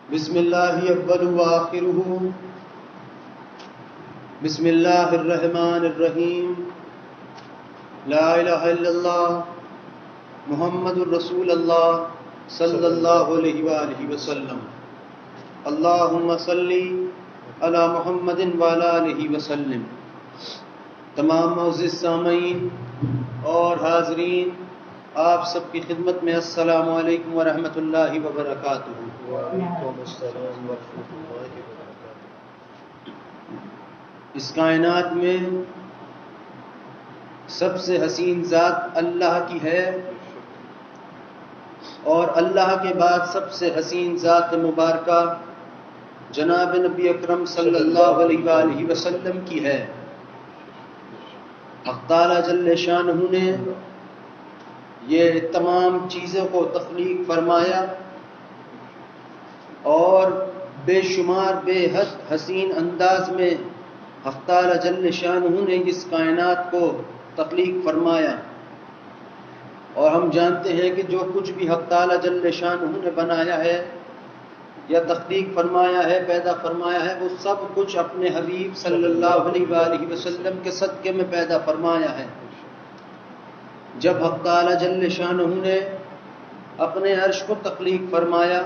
بسم اللہ اول وآخرہ بسم اللہ الرحمن الرحیم لا الہ الا اللہ محمد الرسول اللہ صلی اللہ علیہ وآلہ وسلم اللہم صلی علی محمد وعلی آلہ وسلم۔ تمام معزز سامعین اور حاضرین، آپ سب کی خدمت میں السلام علیکم ورحمۃ اللہ وبرکاتہ۔ وعلیکم السلام ورحمۃ اللہ وبرکاتہ۔ اس کائنات میں سب سے حسین ذات اللہ کی ہے، اور اللہ کے بعد سب سے حسین ذات مبارکہ جناب نبی اکرم صلی اللہ علیہ وآلہ وسلم کی ہے۔ حق تعالی جل شانہ نے یہ تمام چیزوں کو تخلیق فرمایا، اور بے شمار بے حد حسین انداز میں حق تعالی جل شانہ نے اس کائنات کو تخلیق فرمایا۔ اور ہم جانتے ہیں کہ جو کچھ بھی حق تعالی جل شانہ نے بنایا ہے یا تخلیق فرمایا ہے، پیدا فرمایا ہے، وہ سب کچھ اپنے حبیب صلی اللہ علیہ وآلہ وسلم کے صدقے میں پیدا فرمایا ہے۔ جب حق تعالی جل شانہ نے اپنے عرش کو تخلیق فرمایا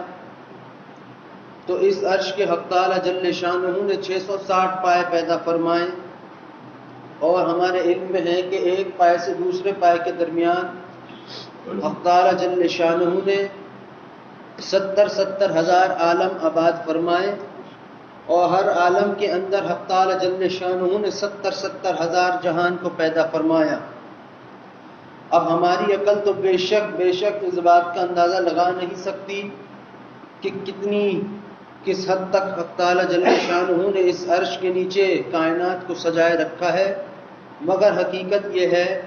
تو اس عرش کے حق تعالی جل شانہ نے 660 پائے پیدا فرمائے، اور ہمارے علم میں ہے کہ ایک پائے سے دوسرے پائے کے درمیان حق تعالی جل شانہ نے 70 ہزار عالم آباد فرمائے، اور ہر عالم کے اندر حق تعالی جل شانہ نے 70 ہزار جہان کو پیدا فرمایا۔ اب ہماری عقل تو بے شک اس بات کا اندازہ لگا نہیں سکتی کہ کس حد تک حق تعالی جل شانہ نے اس عرش کے نیچے کائنات کو سجائے رکھا ہے، مگر حقیقت یہ ہے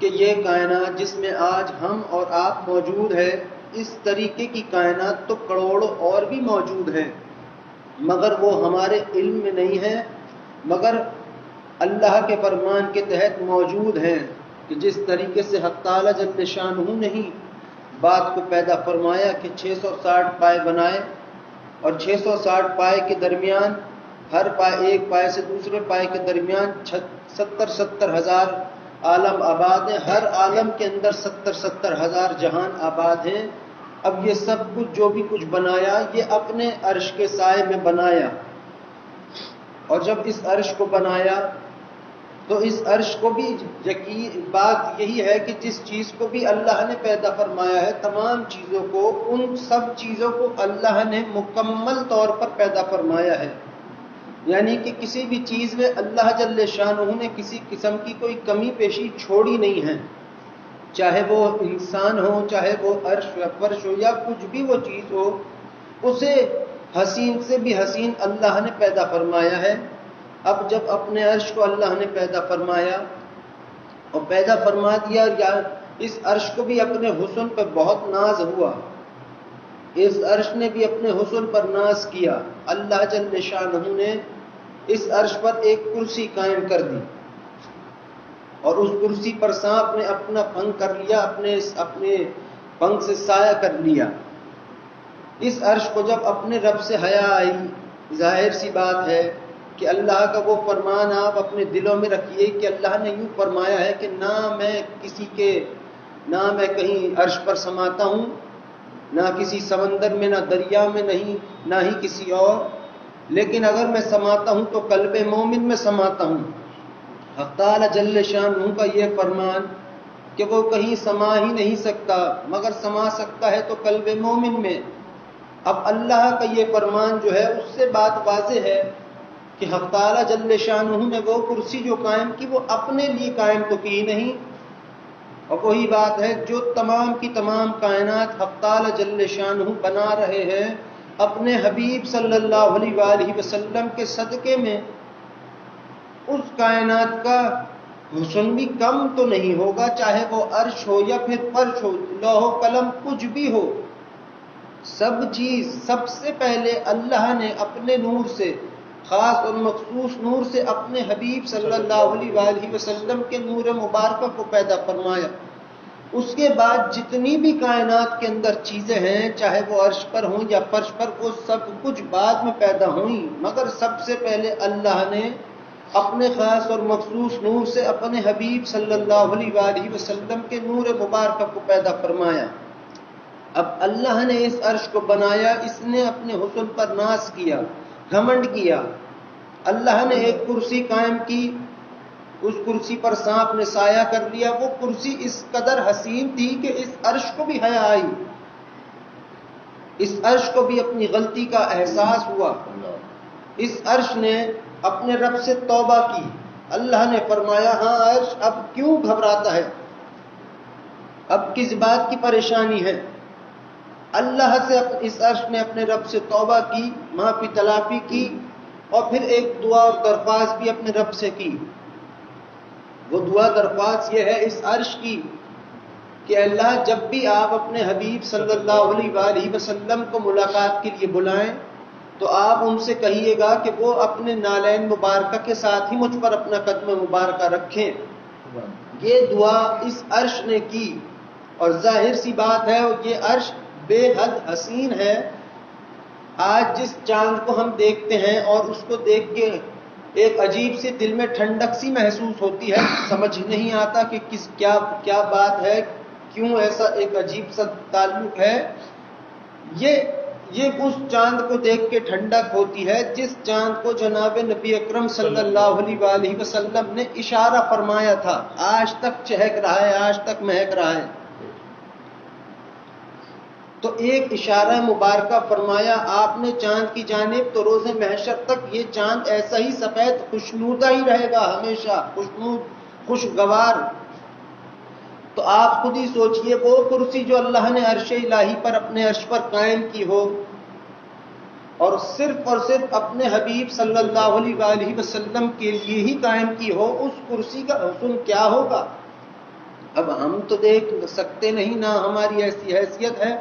کہ یہ کائنات جس میں آج ہم اور آپ موجود ہے، اس طریقے کی کائنات تو کروڑوں اور بھی موجود ہیں، مگر وہ ہمارے علم میں نہیں ہے، مگر اللہ کے فرمان کے تحت موجود ہیں کہ جس طریقے سے حق تعالی جل شانہ نے ہی بات کو پیدا فرمایا کہ 660 پائے بنائے، اور 660 پائے کے درمیان ہر پائے ایک پائے سے دوسرے پائے کے درمیان 70 ہزار عالم آباد ہیں، ہر عالم کے اندر 70 ہزار جہان آباد ہیں۔ اب یہ سب کچھ جو بھی کچھ بنایا یہ اپنے عرش کے سائے میں بنایا، اور جب اس عرش کو بنایا تو اس عرش کو بھی یقین بات یہی ہے کہ جس چیز کو بھی اللہ نے پیدا فرمایا ہے، تمام چیزوں کو، ان سب چیزوں کو اللہ نے مکمل طور پر پیدا فرمایا ہے، یعنی کہ کسی بھی چیز میں اللہ جل شانہ نے کسی قسم کی کوئی کمی پیشی چھوڑی نہیں ہے، چاہے وہ انسان ہو، چاہے وہ عرش یا فرش ہو، یا کچھ بھی وہ چیز ہو، اسے حسین سے بھی حسین اللہ نے پیدا فرمایا ہے۔ اب جب اپنے عرش کو اللہ نے پیدا فرمایا اور پیدا فرما دیا، یا اس عرش کو بھی اپنے حسن پر بہت ناز ہوا، اس عرش نے بھی اپنے حسن پر ناز کیا، اللہ جل شانہ نے اس عرش پر ایک کرسی قائم کر دی، اور اس کرسی پر سانپ نے اپنا پنکھ کر لیا، اپنے پنکھ سے سایہ کر لیا۔ اس عرش کو جب اپنے رب سے حیا آئی، ظاہر سی بات ہے کہ اللہ کا وہ فرمان آپ اپنے دلوں میں رکھیے کہ اللہ نے یوں فرمایا ہے کہ نہ میں کہیں عرش پر سماتا ہوں، نہ کسی سمندر میں، نہ دریا میں، نہیں، نہ ہی کسی اور، لیکن اگر میں سماتا ہوں تو قلب مومن میں سماتا ہوں۔ حق تعالی جل شانہ کا یہ فرمان کہ وہ کہیں سما ہی نہیں سکتا، مگر سما سکتا ہے تو قلب مومن میں۔ اب اللہ کا یہ فرمان جو ہے اس سے بات واضح ہے کہ حق تعالی جل شانہ نے وہ کرسی جو قائم کی وہ اپنے لیے قائم تو کی نہیں، اور وہی بات ہے جو تمام کی تمام کائنات حق تعالی جل شانہ بنا رہے ہیں اپنے حبیب صلی اللہ علیہ وآلہ وسلم کے صدقے میں، اس کائنات کا حسن بھی کم تو نہیں ہوگا، چاہے وہ عرش ہو یا پھر فرش ہو، لوح و قلم، کچھ بھی ہو، سب چیز سب سے پہلے اللہ نے اپنے نور سے، خاص اور مخصوص نور سے، اپنے حبیب صلی اللہ علیہ وآلہ وسلم کے نور مبارکہ کو پیدا فرمایا۔ اس کے بعد جتنی بھی کائنات کے اندر چیزیں ہیں، چاہے وہ عرش پر ہوں یا فرش پر، وہ سب کچھ بعد میں پیدا ہوئیں، مگر سب سے پہلے اللہ نے اپنے خاص اور مخصوص نور سے اپنے حبیب صلی اللہ علیہ وآلہ وسلم کے نور مبارکہ کو پیدا فرمایا۔ اب اللہ نے اس عرش کو بنایا، اس نے اپنے حسن پر ناز کیا، گھمنڈ کیا۔ اللہ نے ایک کرسی قائم کی، اس کرسی پر سانپ نے سایہ کر لیا۔ وہ کرسی اس قدر حسین تھی کہ اس عرش کو بھی حیا آئی، اس عرش کو بھی اپنی غلطی کا احساس ہوا۔ اس عرش نے اپنے رب سے توبہ کی۔ اللہ نے فرمایا ہاں عرش اب کیوں گھبراتا ہے، اب کس بات کی پریشانی ہے؟ اللہ سے اس عرش نے اپنے رب سے توبہ کی، معافی تلافی کی، اور پھر ایک دعا اور درخواست بھی اپنے رب سے کی۔ وہ دعا درخواست یہ ہے اس عرش کی کہ اللہ جب بھی آپ اپنے حبیب صلی اللہ علیہ وآلہ وسلم کو ملاقات کے لیے بلائیں تو آپ ان سے کہیے گا کہ وہ اپنے نالین مبارکہ کے ساتھ ہی مجھ پر اپنا قدم مبارکہ رکھیں۔ یہ دعا اس عرش نے کی، اور ظاہر سی بات ہے یہ عرش بے حد حسین ہے۔ آج جس چاند کو ہم دیکھتے ہیں اور اس کو دیکھ کے ایک عجیب سی دل میں ٹھنڈک سی محسوس ہوتی ہے، سمجھ نہیں آتا کہ کیا بات ہے، کیوں ایسا ایک عجیب سا تعلق ہے۔ یہ اس چاند کو دیکھ کے ٹھنڈک ہوتی ہے جس چاند کو جناب نبی اکرم صلی اللہ علیہ وآلہ وسلم نے اشارہ فرمایا تھا، آج تک چہک رہا ہے، آج تک مہک رہا ہے۔ تو ایک اشارہ مبارکہ فرمایا آپ نے چاند کی جانب، تو روز محشر تک یہ چاند ایسا ہی سفید خوشنودہ ہی رہے گا، ہمیشہ خوشنود، خوشگوار۔ تو آپ خود ہی سوچئے وہ کرسی جو اللہ نے عرش الہی پر اپنے عرش پر قائم کی ہو، اور صرف اپنے حبیب صلی اللہ علیہ وآلہ وسلم کے لیے ہی قائم کی ہو، اس کرسی کا حسن کیا ہوگا؟ اب ہم تو دیکھ سکتے نہیں، نہ ہماری ایسی حیثیت ہے،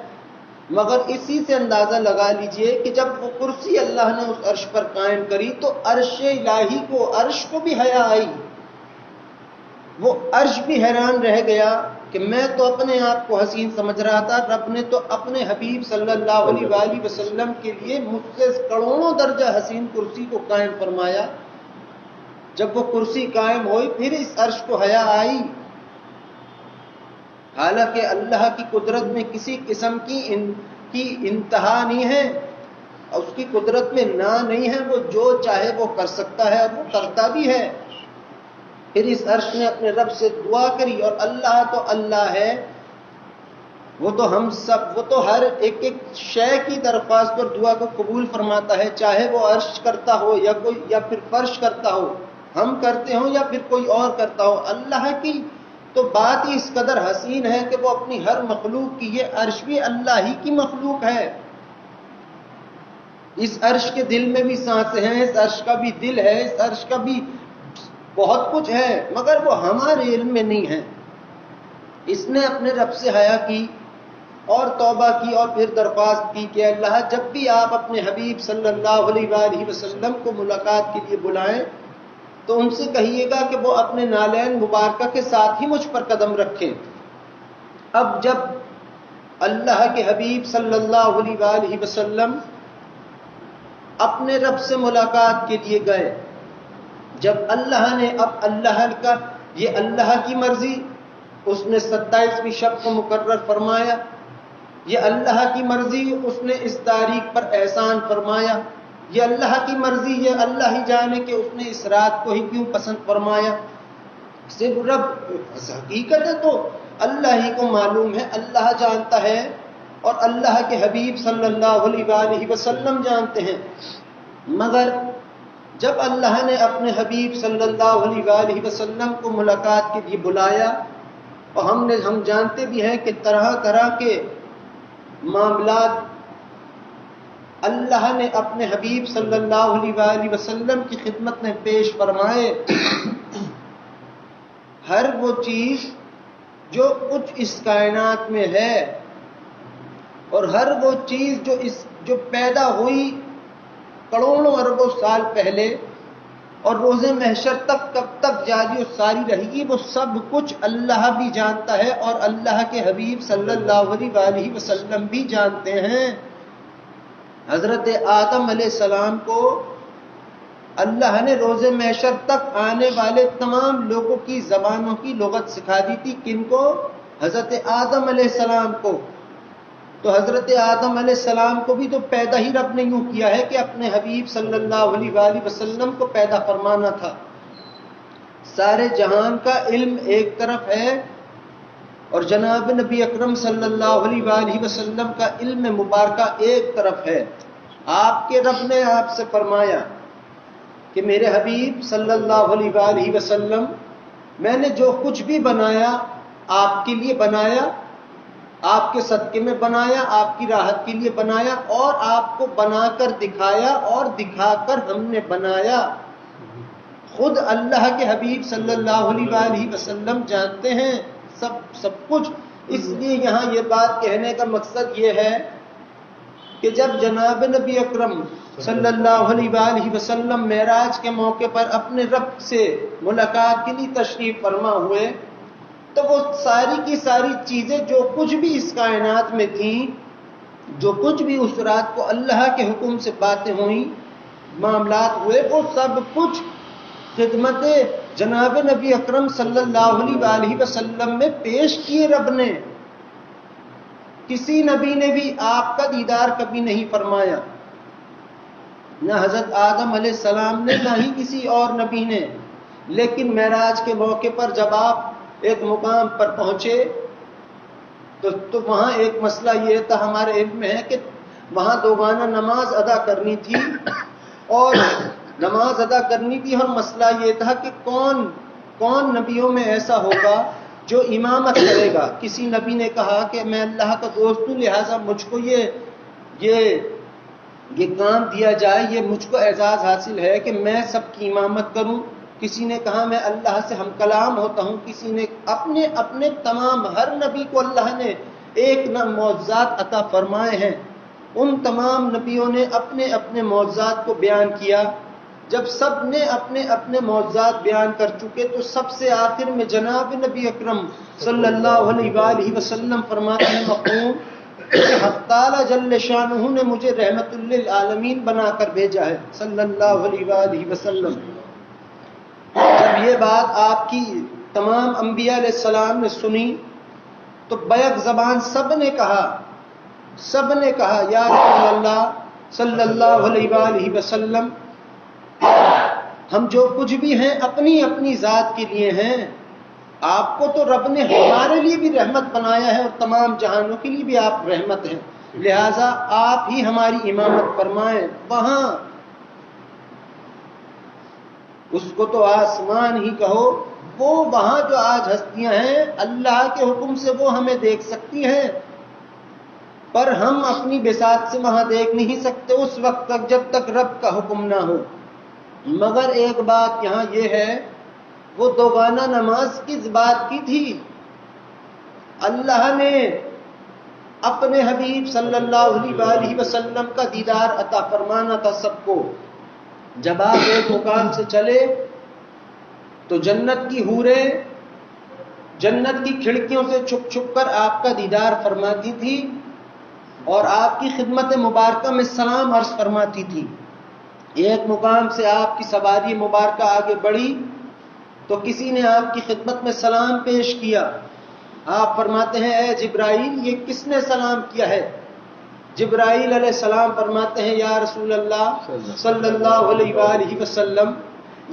مگر اسی سے اندازہ لگا لیجئے کہ جب وہ کرسی اللہ نے اس عرش پر قائم کری تو عرش الہی کو، عرش کو بھی حیا آئی۔ وہ عرش بھی حیران رہ گیا کہ میں تو اپنے آپ کو حسین سمجھ رہا تھا، رب نے تو اپنے حبیب صلی اللہ علیہ وآلہ وسلم کے لیے مجھ سے کروڑوں درجہ حسین کرسی کو قائم فرمایا۔ جب وہ کرسی قائم ہوئی پھر اس عرش کو حیا آئی۔ حالانکہ اللہ کی قدرت میں کسی قسم کی انتہا نہیں ہے، اس کی قدرت میں نہ نہیں ہے، وہ جو چاہے وہ کر سکتا ہے اور وہ کرتا بھی ہے۔ پھر اس عرش نے اپنے رب سے دعا کری، اور اللہ تو اللہ ہے، وہ تو ہم سب، وہ تو ہر ایک شے کی درخواست اور دعا کو قبول فرماتا ہے، چاہے وہ عرش کرتا ہو یا پھر فرش کرتا ہو، ہم کرتے ہوں یا پھر کوئی اور کرتا ہو۔ اللہ کی تو بات ہی اس قدر حسین ہے کہ وہ اپنی ہر مخلوق کی، یہ عرش بھی اللہ ہی کی مخلوق ہے۔ اس عرش کے دل میں بھی سانسیں ہیں، اس عرش کا بھی دل ہے، اس عرش کا بھی بہت کچھ ہے، مگر وہ ہمارے علم میں نہیں ہے۔ اس نے اپنے رب سے حیا کی اور توبہ کی، اور پھر درخواست کی کہ اللہ جب بھی آپ اپنے حبیب صلی اللہ علیہ وآلہ وسلم کو ملاقات کے لیے بلائیں تو ان سے کہیے گا کہ وہ اپنے نالین مبارکہ کے ساتھ ہی مجھ پر قدم رکھیں۔ اب جب اللہ کے حبیب صلی اللہ علیہ وآلہ وسلم اپنے رب سے ملاقات کے لیے گئے، جب اللہ نے یہ اللہ کی مرضی، اس نے 27ویں شب کو مقرر فرمایا، یہ اللہ کی مرضی، اس نے اس تاریخ پر احسان فرمایا، یہ اللہ کی مرضی، یہ اللہ ہی جانے کہ اس نے اس رات کو ہی کیوں پسند فرمایا۔ صرف رب، حقیقت ہے تو اللہ ہی کو معلوم ہے، اللہ جانتا ہے، اور اللہ کے حبیب صلی اللہ علیہ وآلہ وسلم جانتے ہیں۔ مگر جب اللہ نے اپنے حبیب صلی اللہ علیہ وآلہ وسلم کو ملاقات کے لیے بلایا اور ہم جانتے بھی ہیں کہ طرح طرح کے معاملات اللہ نے اپنے حبیب صلی اللہ علیہ وآلہ وسلم کی خدمت میں پیش فرمائے. ہر وہ چیز جو کچھ اس کائنات میں ہے اور ہر وہ چیز جو پیدا ہوئی کروڑوں اربوں سال پہلے اور روز محشر تک کب تک جاری و ساری رہے گی، وہ سب کچھ اللہ بھی جانتا ہے اور اللہ کے حبیب صلی اللہ علیہ وآلہ وسلم بھی جانتے ہیں. حضرت آدم علیہ السلام کو اللہ نے روز محشر تک آنے والے تمام لوگوں کی زبانوں کی لغت سکھا دی تھی. کن کو؟ حضرت آدم علیہ السلام کو. تو حضرت آدم علیہ السلام کو بھی تو پیدا ہی رب نے یوں کیا ہے کہ اپنے حبیب صلی اللہ علیہ وآلہ وسلم کو پیدا فرمانا تھا. سارے جہان کا علم ایک طرف ہے اور جناب نبی اکرم صلی اللہ علیہ وآلہ وسلم کا علم مبارکہ ایک طرف ہے. آپ کے رب نے آپ سے فرمایا کہ میرے حبیب صلی اللہ علیہ وآلہ وسلم، میں نے جو کچھ بھی بنایا آپ کے لیے بنایا، آپ کے صدقے میں بنایا، آپ کی راحت کے لیے بنایا اور آپ کو بنا کر دکھایا اور دکھا کر ہم نے بنایا. خود اللہ کے حبیب صلی اللہ علیہ وآلہ وسلم جانتے ہیں سب کچھ. اس لیے یہاں یہ بات کہنے کا مقصد یہ ہے کہ جب جناب نبی اکرم صلی اللہ علیہ وآلہ وسلم معراج کے موقع پر اپنے رب سے ملاقات کے لیے تشریف فرما ہوئے تو وہ ساری کی ساری چیزیں جو کچھ بھی اس کائنات میں تھیں، جو کچھ بھی اس رات کو اللہ کے حکم سے باتیں ہوئیں، معاملات ہوئے، وہ سب کچھ خدمت جناب نبی اکرم صلی اللہ علیہ وآلہ وسلم میں پیش کیے رب نے. کسی نبی نے بھی آپ کا دیدار کبھی نہیں فرمایا، نہ حضرت آدم علیہ السلام نے، نہ ہی کسی اور نبی نے. لیکن معراج کے موقع پر جب آپ ایک مقام پر پہنچے تو وہاں ایک مسئلہ یہ تھا، ہمارے علم میں ہے کہ وہاں دوگانہ نماز ادا کرنی تھی اور مسئلہ یہ تھا کہ کون نبیوں میں ایسا ہوگا جو امامت کرے گا. کسی نبی نے کہا کہ میں اللہ کا دوست ہوں، لہٰذا مجھ کو یہ کام دیا جائے، یہ مجھ کو اعزاز حاصل ہے کہ میں سب کی امامت کروں. کسی نے کہا میں اللہ سے ہم کلام ہوتا ہوں. کسی نے اپنے تمام، ہر نبی کو اللہ نے ایک معجزات عطا فرمائے ہیں. ان تمام نبیوں نے اپنے اپنے معجزات کو بیان کیا. جب سب نے اپنے اپنے معجزات بیان کر چکے تو سب سے آخر میں جناب نبی اکرم صلی اللہ علیہ وآلہ وسلم فرماتے ہیں مقوم کہ حق تعالی جل شانہ نے مجھے رحمت للعالمین بنا کر بھیجا ہے صلی اللہ علیہ وآلہ وسلم. جب یہ بات آپ کی تمام انبیاء علیہ السلام نے سنی تو بیک زبان سب نے کہا یا رسول اللہ صلی اللہ علیہ وآلہ وسلم، ہم جو کچھ بھی ہیں اپنی اپنی ذات کے لیے ہیں، آپ کو تو رب نے ہمارے لیے بھی رحمت بنایا ہے اور تمام جہانوں کے لیے بھی آپ رحمت ہیں، لہٰذا آپ ہی ہماری امامت فرمائیں. وہاں اس کو تو آسمان ہی کہو، وہ وہاں جو آج ہستیاں ہیں اللہ کے حکم سے وہ ہمیں دیکھ سکتی ہیں، پر ہم اپنی بساط سے وہاں دیکھ نہیں سکتے اس وقت تک جب تک رب کا حکم نہ ہو. مگر ایک بات یہاں یہ ہے، وہ دوگانہ نماز کس بات کی تھی؟ اللہ نے اپنے حبیب صلی اللہ علیہ وآلہ وسلم کا دیدار عطا فرمانا تھا سب کو. جب آپ ایک مقام سے چلے تو جنت کی حوریں جنت کی کھڑکیوں سے چھپ چھپ کر آپ کا دیدار فرماتی تھی اور آپ کی خدمت مبارکہ میں سلام عرض فرماتی تھی. ایک مقام سے آپ کی سواری مبارکہ آگے بڑھی تو کسی نے آپ کی خدمت میں سلام پیش کیا. آپ فرماتے ہیں اے جبرائیل، یہ کس نے سلام کیا ہے؟ جبرائیل علیہ السلام فرماتے ہیں یا رسول اللہ صلی اللہ علیہ وآلہ وسلم،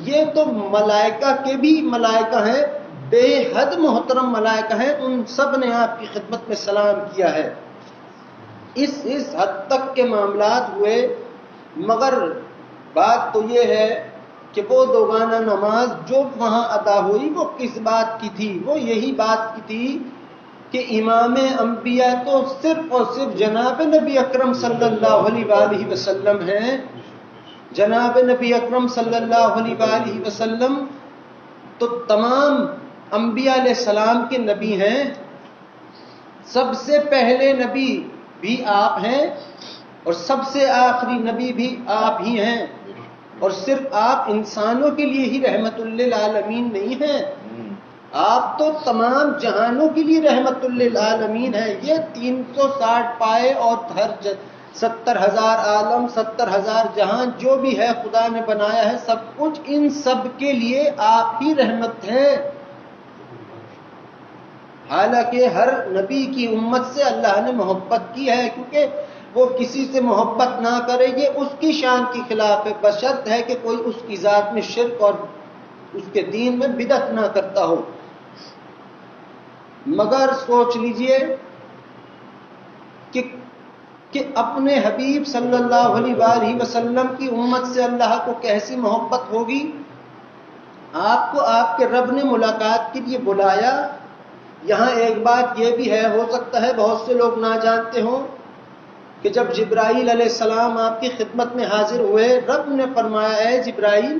یہ تو ملائکہ کے بھی ملائکہ ہیں، بے حد محترم ملائکہ ہیں، ان سب نے آپ کی خدمت میں سلام کیا ہے. اس حد تک کے معاملات ہوئے. مگر بات تو یہ ہے کہ وہ دوگانہ نماز جو وہاں ادا ہوئی وہ کس بات کی تھی؟ وہ یہی بات کی تھی کہ امام انبیاء تو صرف اور صرف جناب نبی اکرم صلی اللہ علیہ وآلہ وسلم ہیں. جناب نبی اکرم صلی اللہ علیہ وآلہ وسلم تو تمام انبیاء علیہ السلام کے نبی ہیں. سب سے پہلے نبی بھی آپ ہیں اور سب سے آخری نبی بھی آپ ہی ہیں. اور صرف آپ انسانوں کے لیے ہی رحمت للعالمین نہیں ہیں، آپ تو تمام جہانوں کے لیے رحمت للعالمین ہیں. یہ 360 پائے اور ہر 70,000 عالم، 70,000 جہان جو بھی ہے خدا نے بنایا ہے، سب کچھ ان سب کے لیے آپ ہی رحمت ہے. حالانکہ ہر نبی کی امت سے اللہ نے محبت کی ہے، کیونکہ وہ کسی سے محبت نہ کرے یہ اس کی شان کی خلاف ہے، بشرط ہے کہ کوئی اس کی ذات میں شرک اور اس کے دین میں بدعت نہ کرتا ہو. مگر سوچ لیجئے کہ اپنے حبیب صلی اللہ علیہ وآلہ وسلم کی امت سے اللہ کو کیسی محبت ہوگی. آپ کو آپ کے رب نے ملاقات کے لیے بلایا. یہاں ایک بات یہ بھی ہے، ہو سکتا ہے بہت سے لوگ نہ جانتے ہوں کہ جب جبرائیل علیہ السلام آپ کی خدمت میں حاضر ہوئے، رب نے فرمایا اے جبرائیل،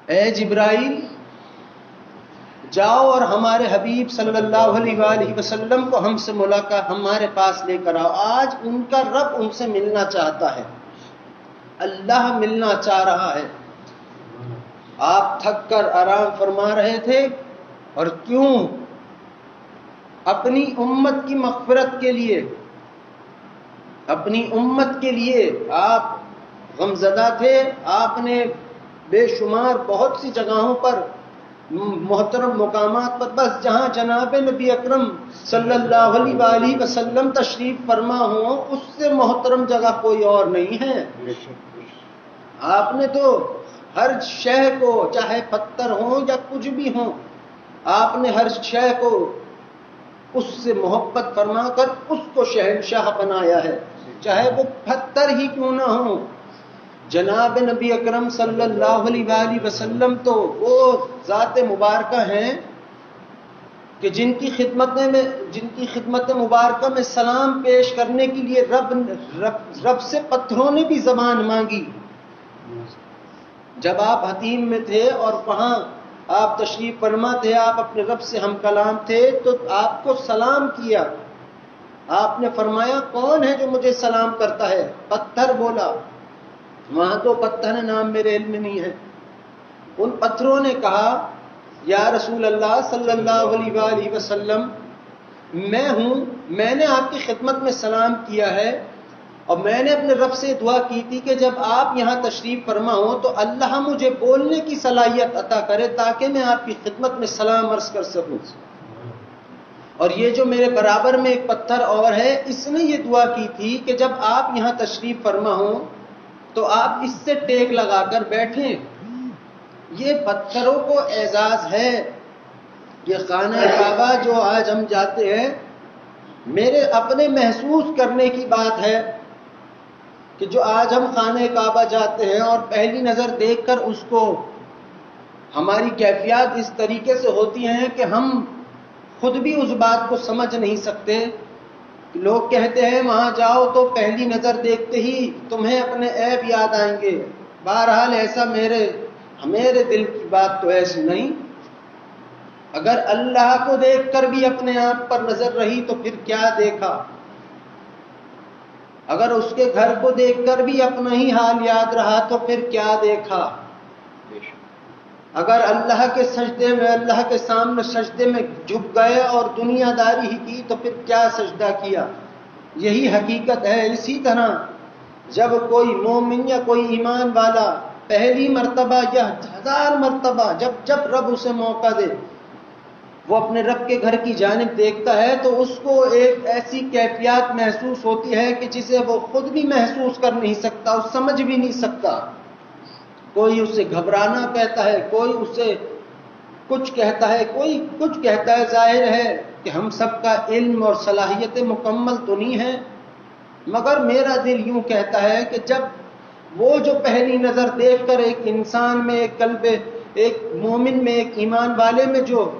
اے جبرائیل جاؤ اور ہمارے حبیب صلی اللہ علیہ وآلہ وسلم کو ہم سے ملاقات ہمارے پاس لے کر آؤ. آج ان کا رب ان سے ملنا چاہتا ہے، اللہ ملنا چاہ رہا ہے. آپ تھک کر آرام فرما رہے تھے، اور کیوں؟ اپنی امت کی مغفرت کے لیے، اپنی امت کے لیے آپ غمزدہ تھے. آپ نے بے شمار بہت سی جگہوں پر، محترم مقامات پر، بس جہاں جناب نبی اکرم صلی اللہ علیہ وآلہ وسلم تشریف فرما ہوں اس سے محترم جگہ کوئی اور نہیں ہے. آپ نے تو ہر شے کو، چاہے پتھر ہوں یا کچھ بھی ہوں، آپ نے ہر شے کو اس سے محبت فرما کر اس کو شہنشاہ بنایا ہے، چاہے وہ پتھر ہی کیوں نہ ہوں. جناب نبی اکرم صلی اللہ علیہ وآلہ وسلم تو وہ ذات مبارکہ ہیں کہ جن کی خدمت مبارکہ میں سلام پیش کرنے کے لیے رب سے پتھروں نے بھی زبان مانگی. جب آپ حتیم میں تھے اور وہاں آپ تشریف فرما تھے، آپ اپنے رب سے ہم کلام تھے، تو آپ کو سلام کیا. آپ نے فرمایا کون ہے جو مجھے سلام کرتا ہے؟ پتھر بولا. وہاں تو پتھر نام میرے علم میں نہیں ہے. ان پتھروں نے کہا یا رسول اللہ صلی اللہ علیہ وآلہ وسلم، میں ہوں، میں نے آپ کی خدمت میں سلام کیا ہے، اور میں نے اپنے رب سے دعا کی تھی کہ جب آپ یہاں تشریف فرما ہوں تو اللہ مجھے بولنے کی صلاحیت عطا کرے تاکہ میں آپ کی خدمت میں سلام عرض کر سکوں. اور یہ جو میرے برابر میں ایک پتھر اور ہے، اس نے یہ دعا کی تھی کہ جب آپ یہاں تشریف فرما ہوں تو آپ اس سے ٹیک لگا کر بیٹھیں. یہ پتھروں کو اعزاز ہے. یہ خانہ کعبہ جو آج ہم جاتے ہیں، میرے اپنے محسوس کرنے کی بات ہے کہ جو آج ہم خانہ کعبہ جاتے ہیں اور پہلی نظر دیکھ کر اس کو، ہماری کیفیات اس طریقے سے ہوتی ہیں کہ ہم خود بھی اس بات کو سمجھ نہیں سکتے. لوگ کہتے ہیں وہاں جاؤ تو پہلی نظر دیکھتے ہی تمہیں اپنے عیب یاد آئیں گے. بہرحال ایسا میرے دل کی بات تو ایسی نہیں. اگر اللہ کو دیکھ کر بھی اپنے آپ پر نظر رہی تو پھر کیا دیکھا؟ اگر اس کے گھر کو دیکھ کر بھی اپنا ہی حال یاد رہا تو پھر کیا دیکھا؟ اگر اللہ کے سجدے میں، اللہ کے سامنے سجدے میں جھک گئے اور دنیا داری ہی کی تو پھر کیا سجدہ کیا؟ یہی حقیقت ہے. اسی طرح جب کوئی مومن یا کوئی ایمان والا پہلی مرتبہ یا 1000 مرتبہ جب رب اسے موقع دے وہ اپنے رب کے گھر کی جانب دیکھتا ہے تو اس کو ایک ایسی کیفیات محسوس ہوتی ہے کہ جسے وہ خود بھی محسوس کر نہیں سکتا اور سمجھ بھی نہیں سکتا. کوئی اسے گھبرانا کہتا ہے، کوئی اسے کچھ کہتا ہے، کوئی کچھ کہتا ہے. ظاہر ہے کہ ہم سب کا علم اور صلاحیتیں مکمل تو نہیں ہیں، مگر میرا دل یوں کہتا ہے کہ جب وہ جو پہلی نظر دیکھ کر ایک انسان میں، ایک قلب، ایک مومن میں، ایک ایمان والے میں جو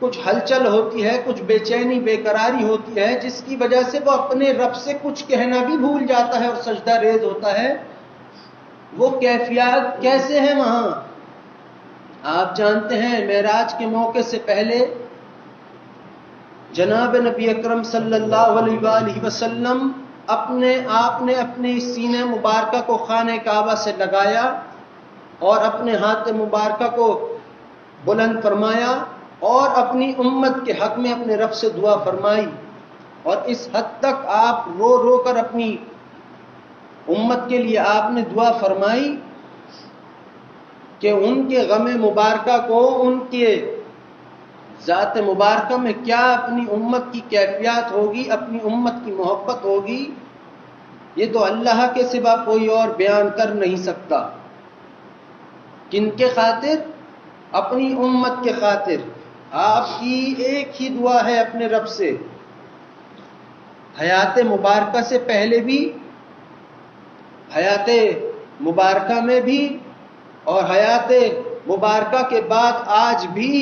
کچھ ہلچل ہوتی ہے، کچھ بے چینی، بے قراری ہوتی ہے، جس کی وجہ سے وہ اپنے رب سے کچھ کہنا بھی بھول جاتا ہے اور سجدہ ریز ہوتا ہے، وہ کیفیات کیسے ہیں وہاں؟ آپ جانتے ہیں معراج کے موقع سے پہلے جناب نبی اکرم صلی اللہ علیہ وآلہ وسلم آپ نے اپنے سینے مبارکہ کو خانہ کعبہ سے لگایا اور اپنے ہاتھ مبارکہ کو بلند فرمایا اور اپنی امت کے حق میں اپنے رب سے دعا فرمائی، اور اس حد تک آپ رو رو کر اپنی امت کے لیے آپ نے دعا فرمائی کہ ان کے غم مبارکہ کو، ان کے ذات مبارکہ میں کیا اپنی امت کی کیفیات ہوگی، اپنی امت کی محبت ہوگی، یہ تو اللہ کے سوا کوئی اور بیان کر نہیں سکتا۔ کن کے خاطر؟ اپنی امت کے خاطر۔ آپ کی ایک ہی دعا ہے اپنے رب سے، حیات مبارکہ سے پہلے بھی، حیات مبارکہ میں بھی، اور حیات مبارکہ کے بعد آج بھی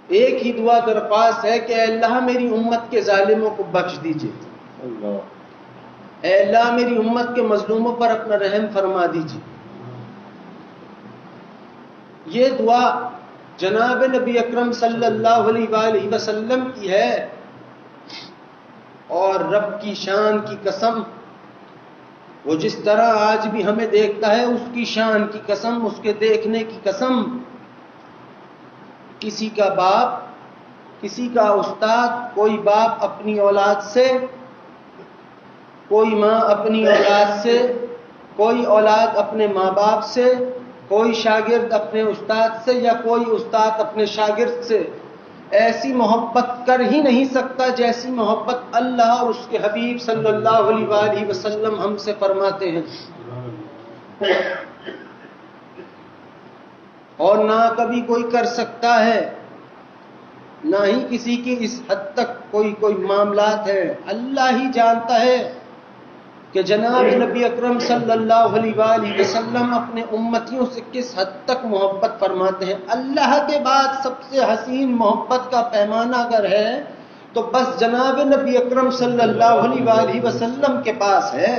ایک ہی دعا درخواست ہے کہ اے اللہ میری امت کے ظالموں کو بخش دیجئے، اے اللہ میری امت کے مظلوموں پر اپنا رحم فرما دیجئے۔ یہ دعا جناب نبی اکرم صلی اللہ علیہ وآلہ وسلم کی ہے، اور رب کی شان کی قسم، وہ جس طرح آج بھی ہمیں دیکھتا ہے، اس کی شان کی قسم، اس کے دیکھنے کی قسم، کسی کا باپ، کسی کا استاد، کوئی باپ اپنی اولاد سے، کوئی ماں اپنی اولاد سے، کوئی اولاد اپنے ماں باپ سے، کوئی شاگرد اپنے استاد سے، یا کوئی استاد اپنے شاگرد سے ایسی محبت کر ہی نہیں سکتا جیسی محبت اللہ اور اس کے حبیب صلی اللہ علیہ وآلہ وسلم ہم سے فرماتے ہیں، اور نہ کبھی کوئی کر سکتا ہے، نہ ہی کسی کی اس حد تک کوئی معاملات ہے۔ اللہ ہی جانتا ہے کہ جناب نبی اکرم صلی اللہ علیہ وآلہ وسلم اپنے امتیوں سے کس حد تک محبت فرماتے ہیں۔ اللہ کے بعد سب سے حسین محبت کا پیمانہ اگر ہے تو بس جناب نبی اکرم صلی اللہ علیہ وآلہ وسلم کے پاس ہے۔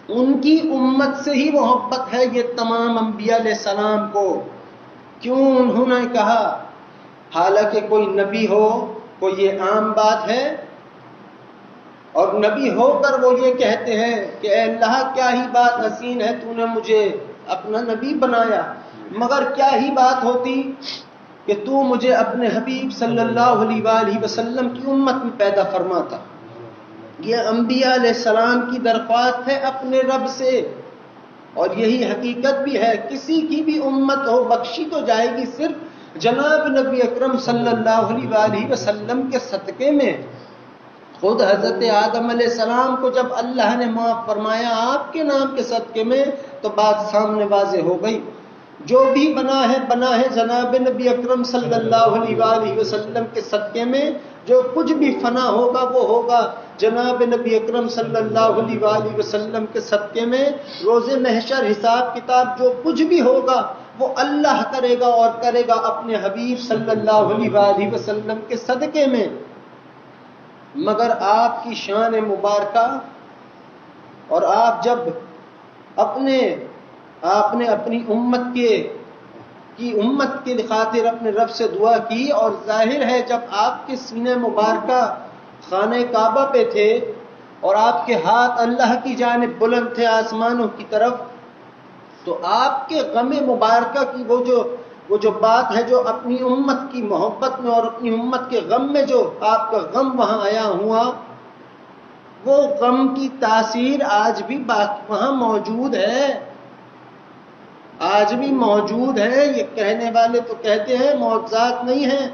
ان کی امت سے ہی محبت ہے یہ تمام انبیاء علیہ السلام کو۔ کیوں انہوں نے کہا، حالانکہ کوئی نبی ہو، کوئی یہ عام بات ہے، اور نبی ہو کر وہ یہ کہتے ہیں کہ اے اللہ کیا ہی بات حسین ہے، تو نے مجھے اپنا نبی بنایا، مگر کیا ہی بات ہوتی کہ تو مجھے اپنے حبیب صلی اللہ علیہ وآلہ وسلم کی امت میں پیدا فرماتا۔ یہ انبیاء علیہ السلام کی درخواست ہے اپنے رب سے، اور یہی حقیقت بھی ہے، کسی کی بھی امت ہو بخشی تو جائے گی صرف جناب نبی اکرم صلی اللہ علیہ وآلہ وسلم کے صدقے میں۔ خود حضرت آدم علیہ السلام کو جب اللہ نے معاف فرمایا آپ کے نام کے صدقے میں، تو بات سامنے واضح ہو گئی، جو بھی بنا ہے جناب نبی اکرم صلی اللہ علیہ وآلہ وسلم کے صدقے میں، جو کچھ بھی فنا ہوگا وہ ہوگا جناب نبی اکرم صلی اللہ علیہ وآلہ وسلم کے صدقے میں۔ روز محشر حساب کتاب جو کچھ بھی ہوگا وہ اللہ کرے گا، اور کرے گا اپنے حبیب صلی اللہ علیہ وآلہ وسلم کے صدقے میں۔ مگر آپ کی شان مبارکہ، اور آپ جب آپ نے اپنی امت کے خاطر اپنے رب سے دعا کی، اور ظاہر ہے جب آپ کے سینے مبارکہ خانہ کعبہ پہ تھے اور آپ کے ہاتھ اللہ کی جانب بلند تھے آسمانوں کی طرف، تو آپ کے غم مبارکہ کی وہ جو بات ہے، جو اپنی امت کی محبت میں اور اپنی امت کے غم میں جو آپ کا غم وہاں آیا ہوا، وہ غم کی تاثیر آج بھی وہاں موجود ہے، آج بھی موجود ہے۔ یہ کہنے والے تو کہتے ہیں معجزات نہیں ہیں،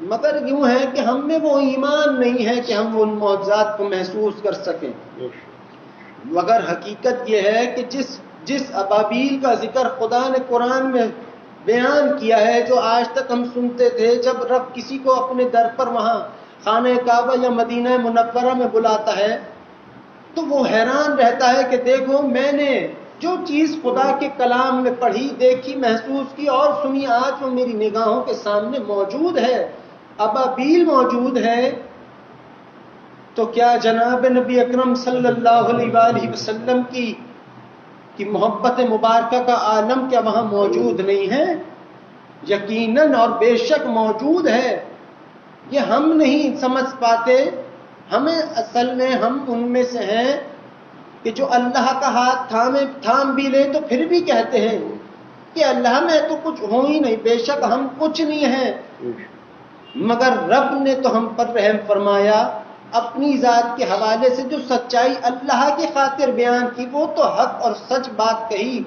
مگر یوں ہے کہ ہم میں وہ ایمان نہیں ہے کہ ہم ان معجزات کو محسوس کر سکیں۔ مگر حقیقت یہ ہے کہ جس ابابیل کا ذکر خدا نے قرآن میں بیان کیا ہے جو آج تک ہم سنتے تھے. جب رب کسی کو اپنے در پر وہاں خانہ کعبہ یا مدینہ منورہ میں بلاتا ہے تو وہ حیران رہتا ہے کہ دیکھو میں نے جو چیز خدا کے کلام میں پڑھی، دیکھی، محسوس کی اور سنی، آج وہ میری نگاہوں کے سامنے موجود ہے، ابابیل موجود ہے. تو کیا جناب نبی اکرم صلی اللہ علیہ وآلہ وسلم کی محبت مبارکہ کا عالم کیا وہاں موجود نہیں ہے؟ یقیناً اور بے شک موجود ہے. یہ ہم نہیں سمجھ پاتے. ہمیں اصل میں ہم ان میں سے ہیں کہ جو اللہ کا ہاتھ تھام بھی لے تو پھر بھی کہتے ہیں کہ اللہ میں تو کچھ ہو ہی نہیں، بے شک ہم کچھ نہیں ہیں. مگر رب نے تو ہم پر رحم فرمایا، اپنی ذات کے حوالے سے جو سچائی اللہ کی خاطر بیان کی وہ تو حق اور سچ بات کہی.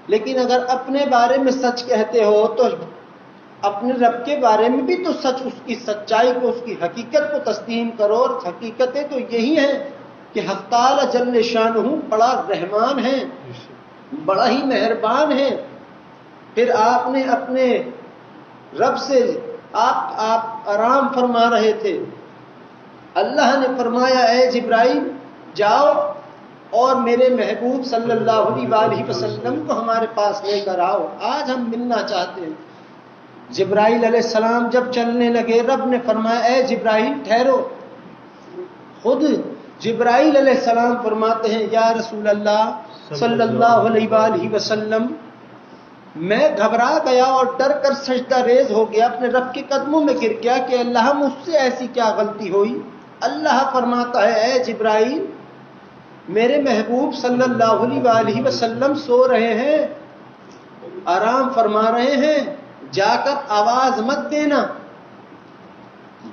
لیکن اگر اپنے بارے میں سچ کہتے ہو تو اپنے رب کے بارے میں بھی تو سچ، اس کی سچائی کو، اس کی حقیقت کو تسلیم کرو. اور حقیقتیں تو یہی ہیں کہ حق تعالی جل شانہ بڑا رحمان ہے، بڑا ہی مہربان ہے. پھر آپ نے اپنے رب سے آپ آرام فرما رہے تھے. اللہ نے فرمایا اے جبرائیل جاؤ اور میرے محبوب صلی اللہ علیہ وآلہ وسلم کو ہمارے پاس لے کر آؤ، آج ہم ملنا چاہتے ہیں. جبرائیل علیہ السلام جب چلنے لگے رب نے فرمایا اے جبرائیل ٹھہرو. خود جبرائیل علیہ السلام فرماتے ہیں یا رسول اللہ صلی اللہ علیہ وآلہ وسلم میں گھبرا گیا اور ڈر کر سجدہ ریز ہو گیا، اپنے رب کے قدموں میں گر گیا کہ اللہ مجھ سے ایسی کیا غلطی ہوئی. اللہ فرماتا ہے اے جبرائیل میرے محبوب صلی اللہ علیہ وآلہ وسلم سو رہے ہیں، آرام فرما رہے ہیں، جا کر آواز مت دینا،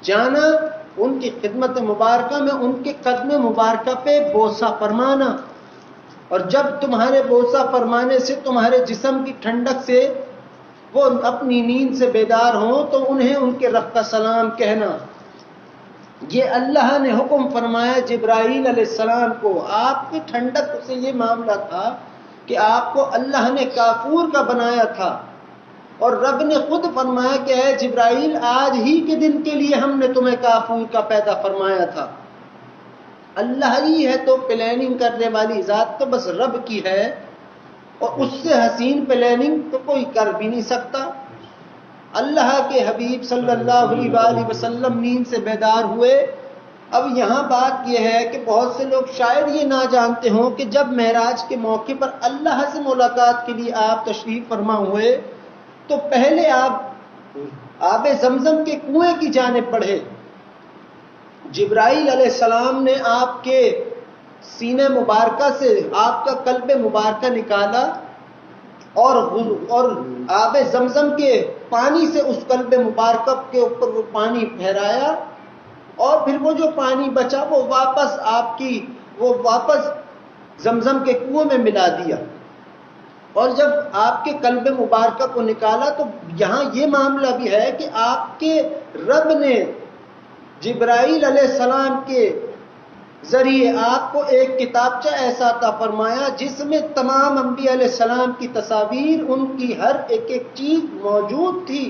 جانا ان کی خدمت مبارکہ میں ان کے قدم مبارکہ پہ بوسہ فرمانا، اور جب تمہارے بوسہ فرمانے سے تمہارے جسم کی ٹھنڈک سے وہ اپنی نیند سے بیدار ہوں تو انہیں ان کے رب کا سلام کہنا. یہ اللہ نے حکم فرمایا جبرائیل علیہ السلام کو. آپ کی ٹھنڈک سے یہ معاملہ تھا کہ آپ کو اللہ نے کافور کا بنایا تھا، اور رب نے خود فرمایا کہ اے جبرائیل آج ہی کے دن کے لیے ہم نے تمہیں کافور کا پیدا فرمایا تھا. اللہ ہی ہے تو پلاننگ کرنے والی ذات تو بس رب کی ہے، اور اس سے حسین پلاننگ تو کوئی کر بھی نہیں سکتا. اللہ کے حبیب صلی اللہ علیہ وآلہ وسلم نیند سے بیدار ہوئے. اب یہاں بات یہ ہے کہ بہت سے لوگ شاید یہ نہ جانتے ہوں کہ جب معراج کے موقع پر اللہ سے ملاقات کے لیے آپ تشریف فرما ہوئے تو پہلے آپ آب زمزم کے کنویں کی جانب بڑھے. جبرائیل علیہ السلام نے آپ کے سینہ مبارکہ سے آپ کا قلب مبارکہ نکالا اور آب زمزم کے پانی سے اس قلب مبارکہ کے اوپر وہ پانی پھیرایا، اور پھر وہ جو پانی بچا وہ واپس زمزم کے کنویں میں ملا دیا. اور جب آپ کے قلب مبارکہ کو نکالا تو یہاں یہ معاملہ بھی ہے کہ آپ کے رب نے جبرائیل علیہ السلام کے ذریعے آپ کو ایک کتابچہ ایسا عطا فرمایا جس میں تمام انبیاء علیہ السلام کی تصاویر، ان کی ہر ایک چیز موجود تھی.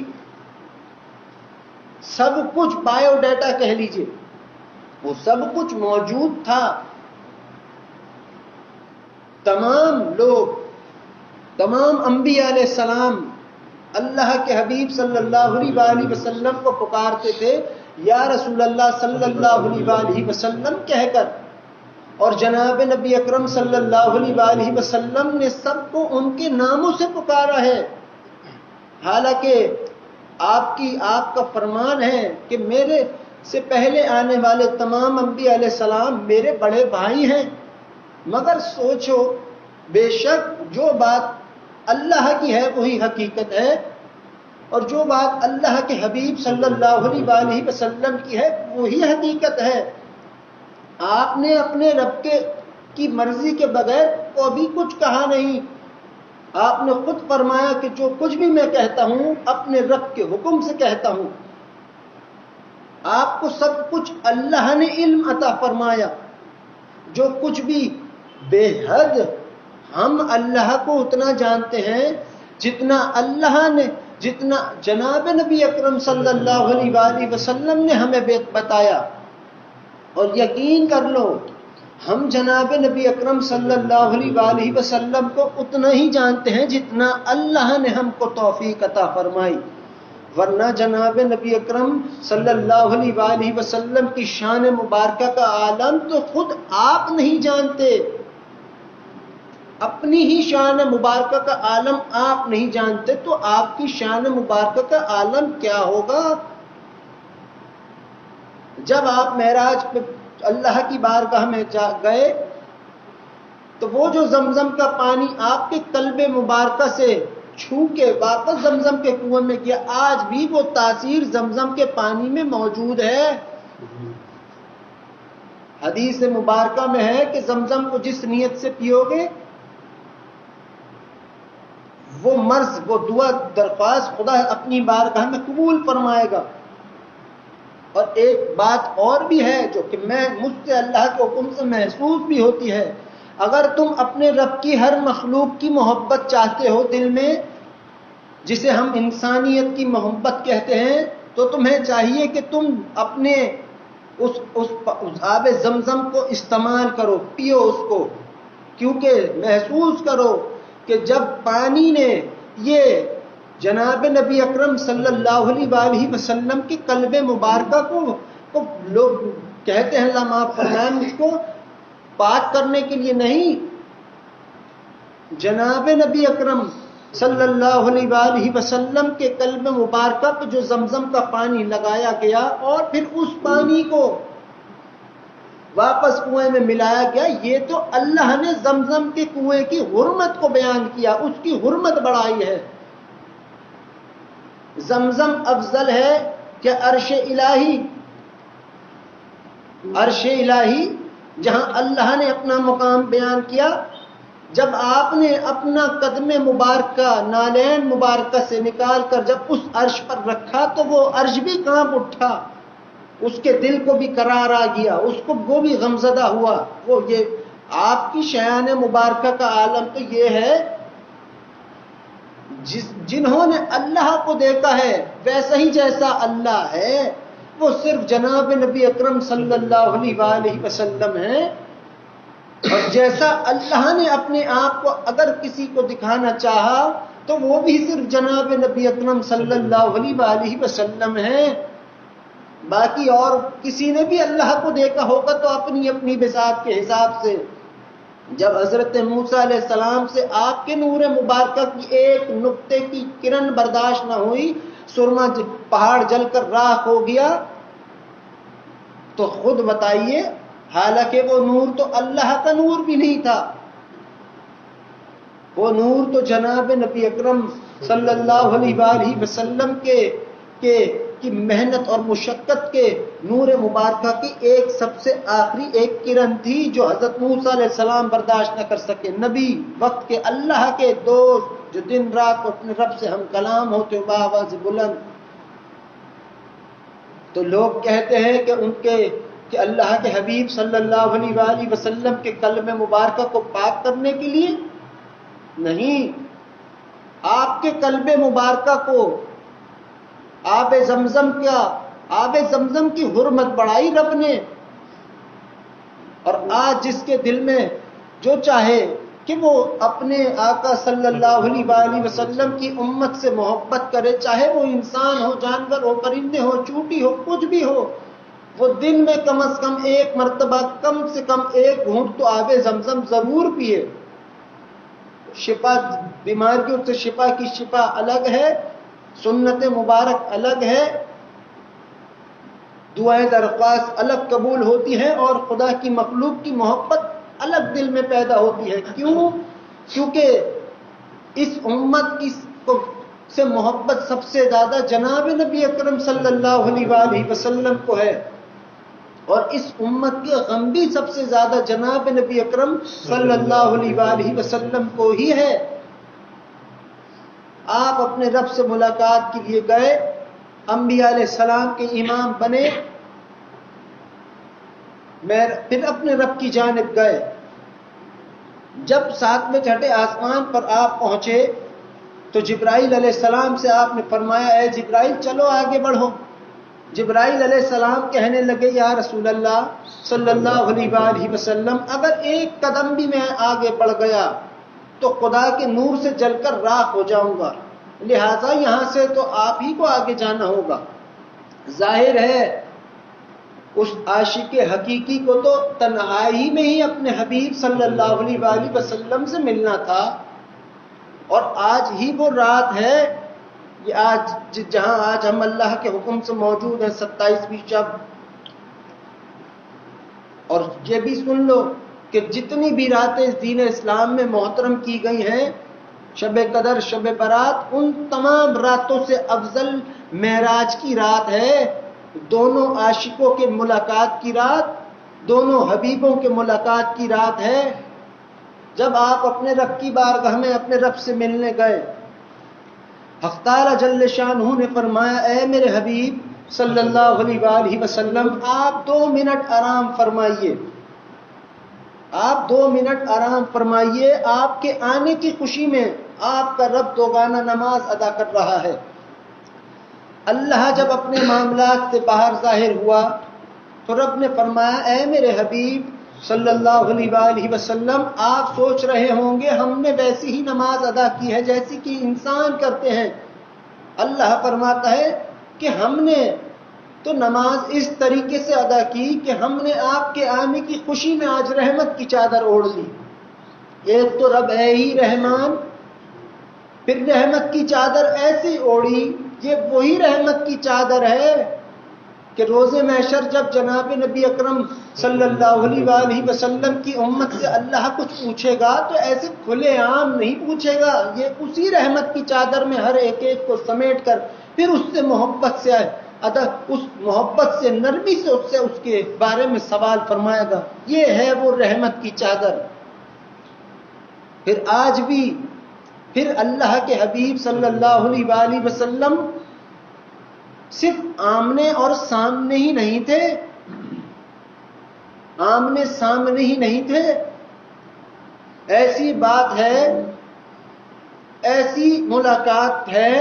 سب کچھ بایو ڈیٹا کہہ لیجئے، وہ سب کچھ موجود تھا. تمام لوگ، تمام انبیاء علیہ السلام اللہ کے حبیب صلی اللہ علیہ وآلہ وسلم کو پکارتے تھے یا رسول اللہ صلی اللہ علیہ وآلہ وسلم کہہ کر، اور جناب نبی اکرم صلی اللہ علیہ وآلہ وسلم نے سب کو ان کے ناموں سے پکارا ہے. حالانکہ آپ کا فرمان ہے کہ میرے سے پہلے آنے والے تمام انبیاء علیہ السلام میرے بڑے بھائی ہیں. مگر سوچو، بے شک جو بات اللہ کی ہے وہی حقیقت ہے، اور جو بات اللہ کے حبیب صلی اللہ علیہ وآلہ وسلم کی ہے وہی حقیقت ہے. آپ نے اپنے رب کی مرضی کے بغیر کبھی کچھ کہا نہیں. آپ نے خود فرمایا کہ جو کچھ بھی میں کہتا ہوں اپنے رب کے حکم سے کہتا ہوں. آپ کو سب کچھ اللہ نے علم عطا فرمایا، جو کچھ بھی بے حد ہم اللہ کو اتنا جانتے ہیں جتنا اللہ نے، جتنا جناب نبی اکرم صلی اللہ علیہ وآلہ وسلم نے ہمیں بتایا، اور یقین کر لو ہم جناب نبی اکرم صلی اللہ علیہ وآلہ وسلم کو اتنا ہی جانتے ہیں جتنا اللہ نے ہم کو توفیق عطا فرمائی، ورنہ جناب نبی اکرم صلی اللہ علیہ وآلہ وسلم کی شان مبارکہ کا عالم تو خود آپ نہیں جانتے، اپنی ہی شان مبارکہ کا عالم آپ نہیں جانتے، تو آپ کی شان مبارکہ کا عالم کیا ہوگا؟ جب آپ معراج پہ اللہ کی بارگاہ میں گئے تو وہ جو زمزم کا پانی آپ کے قلب مبارکہ سے چھو کے واپس زمزم کے کنویں میں گیا، آج بھی وہ تاثیر زمزم کے پانی میں موجود ہے۔ حدیث مبارکہ میں ہے کہ زمزم کو جس نیت سے پیو گے وہ مرض، وہ دعا درخواست خدا اپنی بارگاہ میں قبول فرمائے گا۔ اور ایک بات اور بھی ہے جو کہ مجھ سے اللہ کے حکم سے محسوس بھی ہوتی ہے، اگر تم اپنے رب کی ہر مخلوق کی محبت چاہتے ہو دل میں، جسے ہم انسانیت کی محبت کہتے ہیں، تو تمہیں چاہیے کہ تم اپنے اس آب زمزم کو استعمال کرو، پیو اس کو، کیونکہ محسوس کرو کہ جب پانی نے یہ جناب نبی اکرم صلی اللہ علیہ وآلہ وسلم کی قلب مبارکہ کو لوگ کہتے ہیں اللہ معاف فرمائے مجھ کو پاک کرنے کے لیے نہیں، جناب نبی اکرم صلی اللہ علیہ وآلہ وسلم کے قلب مبارکہ پہ جو زمزم کا پانی لگایا گیا اور پھر اس پانی کو واپس کنویں میں ملایا گیا، یہ تو اللہ نے زمزم کے کنویں کی حرمت کو بیان کیا، اس کی حرمت بڑھائی ہے۔ زمزم افضل ہے کہ عرش الہی، عرش الہی جہاں اللہ نے اپنا مقام بیان کیا، جب آپ نے اپنا قدم مبارکہ نالین مبارکہ سے نکال کر جب اس عرش پر رکھا تو وہ عرش بھی کانپ اٹھا، اس کے دل کو بھی قرار آ گیا، اس کو وہ بھی غمزدہ ہوا۔ وہ یہ آپ کی شان مبارکہ کا عالم تو یہ ہے جنہوں نے اللہ کو دیکھا ہے ویسا ہی جیسا اللہ ہے وہ صرف جناب نبی اکرم صلی اللہ علیہ وآلہ وسلم ہے، اور جیسا اللہ نے اپنے آپ کو اگر کسی کو دکھانا چاہا تو وہ بھی صرف جناب نبی اکرم صلی اللہ علیہ وآلہ وسلم ہے۔ باقی اور کسی نے بھی اللہ کو دیکھا ہوگا تو اپنی اپنی بذات کے حساب سے۔ جب حضرت موسیٰ علیہ السلام سے آپ کے نور مبارکہ کی ایک نقطے کی کرن برداشت نہ ہوئی، سرما پہاڑ جل کر راکھ ہو گیا، تو خود بتائیے، حالانکہ وہ نور تو اللہ کا نور بھی نہیں تھا، وہ نور تو جناب نبی اکرم صلی اللہ علیہ وآلہ وسلم کی محنت اور مشقت کے نور مبارکہ کی ایک سب سے آخری ایک کرن تھی جو حضرت موسیٰ علیہ السلام برداشت نہ کر سکے۔ نبی وقت کے اللہ کے دوست جو دن رات اپنے رب سے ہم کلام ہوتے ہو بآواز بلند، تو لوگ کہتے ہیں کہ اللہ کے حبیب صلی اللہ علیہ وآلہ وسلم کے قلب مبارکہ کو پاک کرنے کے لیے نہیں، آپ کے قلب مبارکہ کو آب زمزم کی حرمت بڑھائی رب نے، اور آج جس کے دل میں جو چاہے کہ وہ اپنے آقا صلی اللہ علیہ وآلہ وسلم کی امت سے محبت کرے، چاہے وہ انسان ہو، جانور ہو، پرندے ہو، چونٹی ہو، کچھ بھی ہو، وہ دن میں کم از کم ایک مرتبہ، کم سے کم ایک گھونٹ تو آب زمزم ضرور پیے۔ شفا، بیماریوں سے شفا کی شفا الگ ہے، سنت مبارک الگ ہے، دعائیں درخواست الگ قبول ہوتی ہیں، اور خدا کی مخلوق کی محبت الگ دل میں پیدا ہوتی ہے۔ کیوں؟ کیونکہ اس امت سے محبت سب سے زیادہ جناب نبی اکرم صلی اللہ علیہ وآلہ وسلم کو ہے، اور اس امت کے غم بھی سب سے زیادہ جناب نبی اکرم صلی اللہ علیہ وآلہ وسلم کو ہی ہے۔ آپ اپنے رب سے ملاقات کے لیے گئے، انبیاء علیہ السلام کے امام بنے، پھر اپنے رب کی جانب گئے، جب 7ویں چھٹے آسمان پر آپ پہنچے تو جبرائیل علیہ السلام سے آپ نے فرمایا اے جبرائیل چلو آگے بڑھو. جبرائیل علیہ السلام کہنے لگے یا رسول اللہ صلی اللہ علیہ وآلہ وسلم اگر ایک قدم بھی میں آگے بڑھ گیا تو خدا کے نور سے جل کر راکھ ہو جاؤں گا، لہٰذا یہاں سے تو آپ ہی کو آگے جانا ہوگا. ظاہر ہے اس عاشق حقیقی کو تو تنہائی میں ہی اپنے حبیب صلی اللہ علیہ وآلہ وسلم سے ملنا تھا، اور آج ہی وہ رات ہے یہ آج جہاں آج ہم اللہ کے حکم سے موجود ہیں 27ویں شب. اور یہ بھی سن لو کہ جتنی بھی راتیں دین اسلام میں محترم کی گئی ہیں، شب قدر، شب برات، ان تمام راتوں سے افضل معراج کی رات ہے. دونوں عاشقوں کے ملاقات کی رات، دونوں حبیبوں کے ملاقات کی رات ہے. جب آپ اپنے رب کی بارگاہ میں اپنے رب سے ملنے گئے، حق تعالی جل شانہ نے فرمایا اے میرے حبیب صلی اللہ علیہ وآلہ وسلم آپ 2 منٹ آرام فرمائیے، آپ 2 منٹ آرام فرمائیے. آپ کے آنے کی خوشی میں آپ کا رب دوگانہ نماز ادا کر رہا ہے. اللہ جب اپنے معاملات سے باہر ظاہر ہوا تو رب نے فرمایا اے میرے حبیب صلی اللہ علیہ وآلہ وسلم آپ سوچ رہے ہوں گے ہم نے ویسی ہی نماز ادا کی ہے جیسی کہ انسان کرتے ہیں. اللہ فرماتا ہے کہ ہم نے تو نماز اس طریقے سے ادا کی کہ ہم نے آپ کے آنے کی خوشی میں آج رحمت کی چادر اوڑھ لی. ایک تو رب ہے ہی رحمان، پھر رحمت کی چادر ایسی اوڑھی، یہ وہی رحمت کی چادر ہے کہ روز محشر جب جناب نبی اکرم صلی اللہ علیہ وآلہ وسلم کی امت سے اللہ کچھ پوچھے گا تو ایسے کھلے عام نہیں پوچھے گا، یہ اسی رحمت کی چادر میں ہر ایک کو سمیٹ کر پھر اس سے محبت سے اس محبت سے نرمی سے اس کے بارے میں سوال فرمائے گا. یہ ہے وہ رحمت کی چادر. پھر آج بھی پھر اللہ کے حبیب صلی اللہ علیہ وآلہ وسلم صرف آمنے اور سامنے ہی نہیں تھے، آمنے سامنے ہی نہیں تھے. ایسی بات ہے، ایسی ملاقات ہے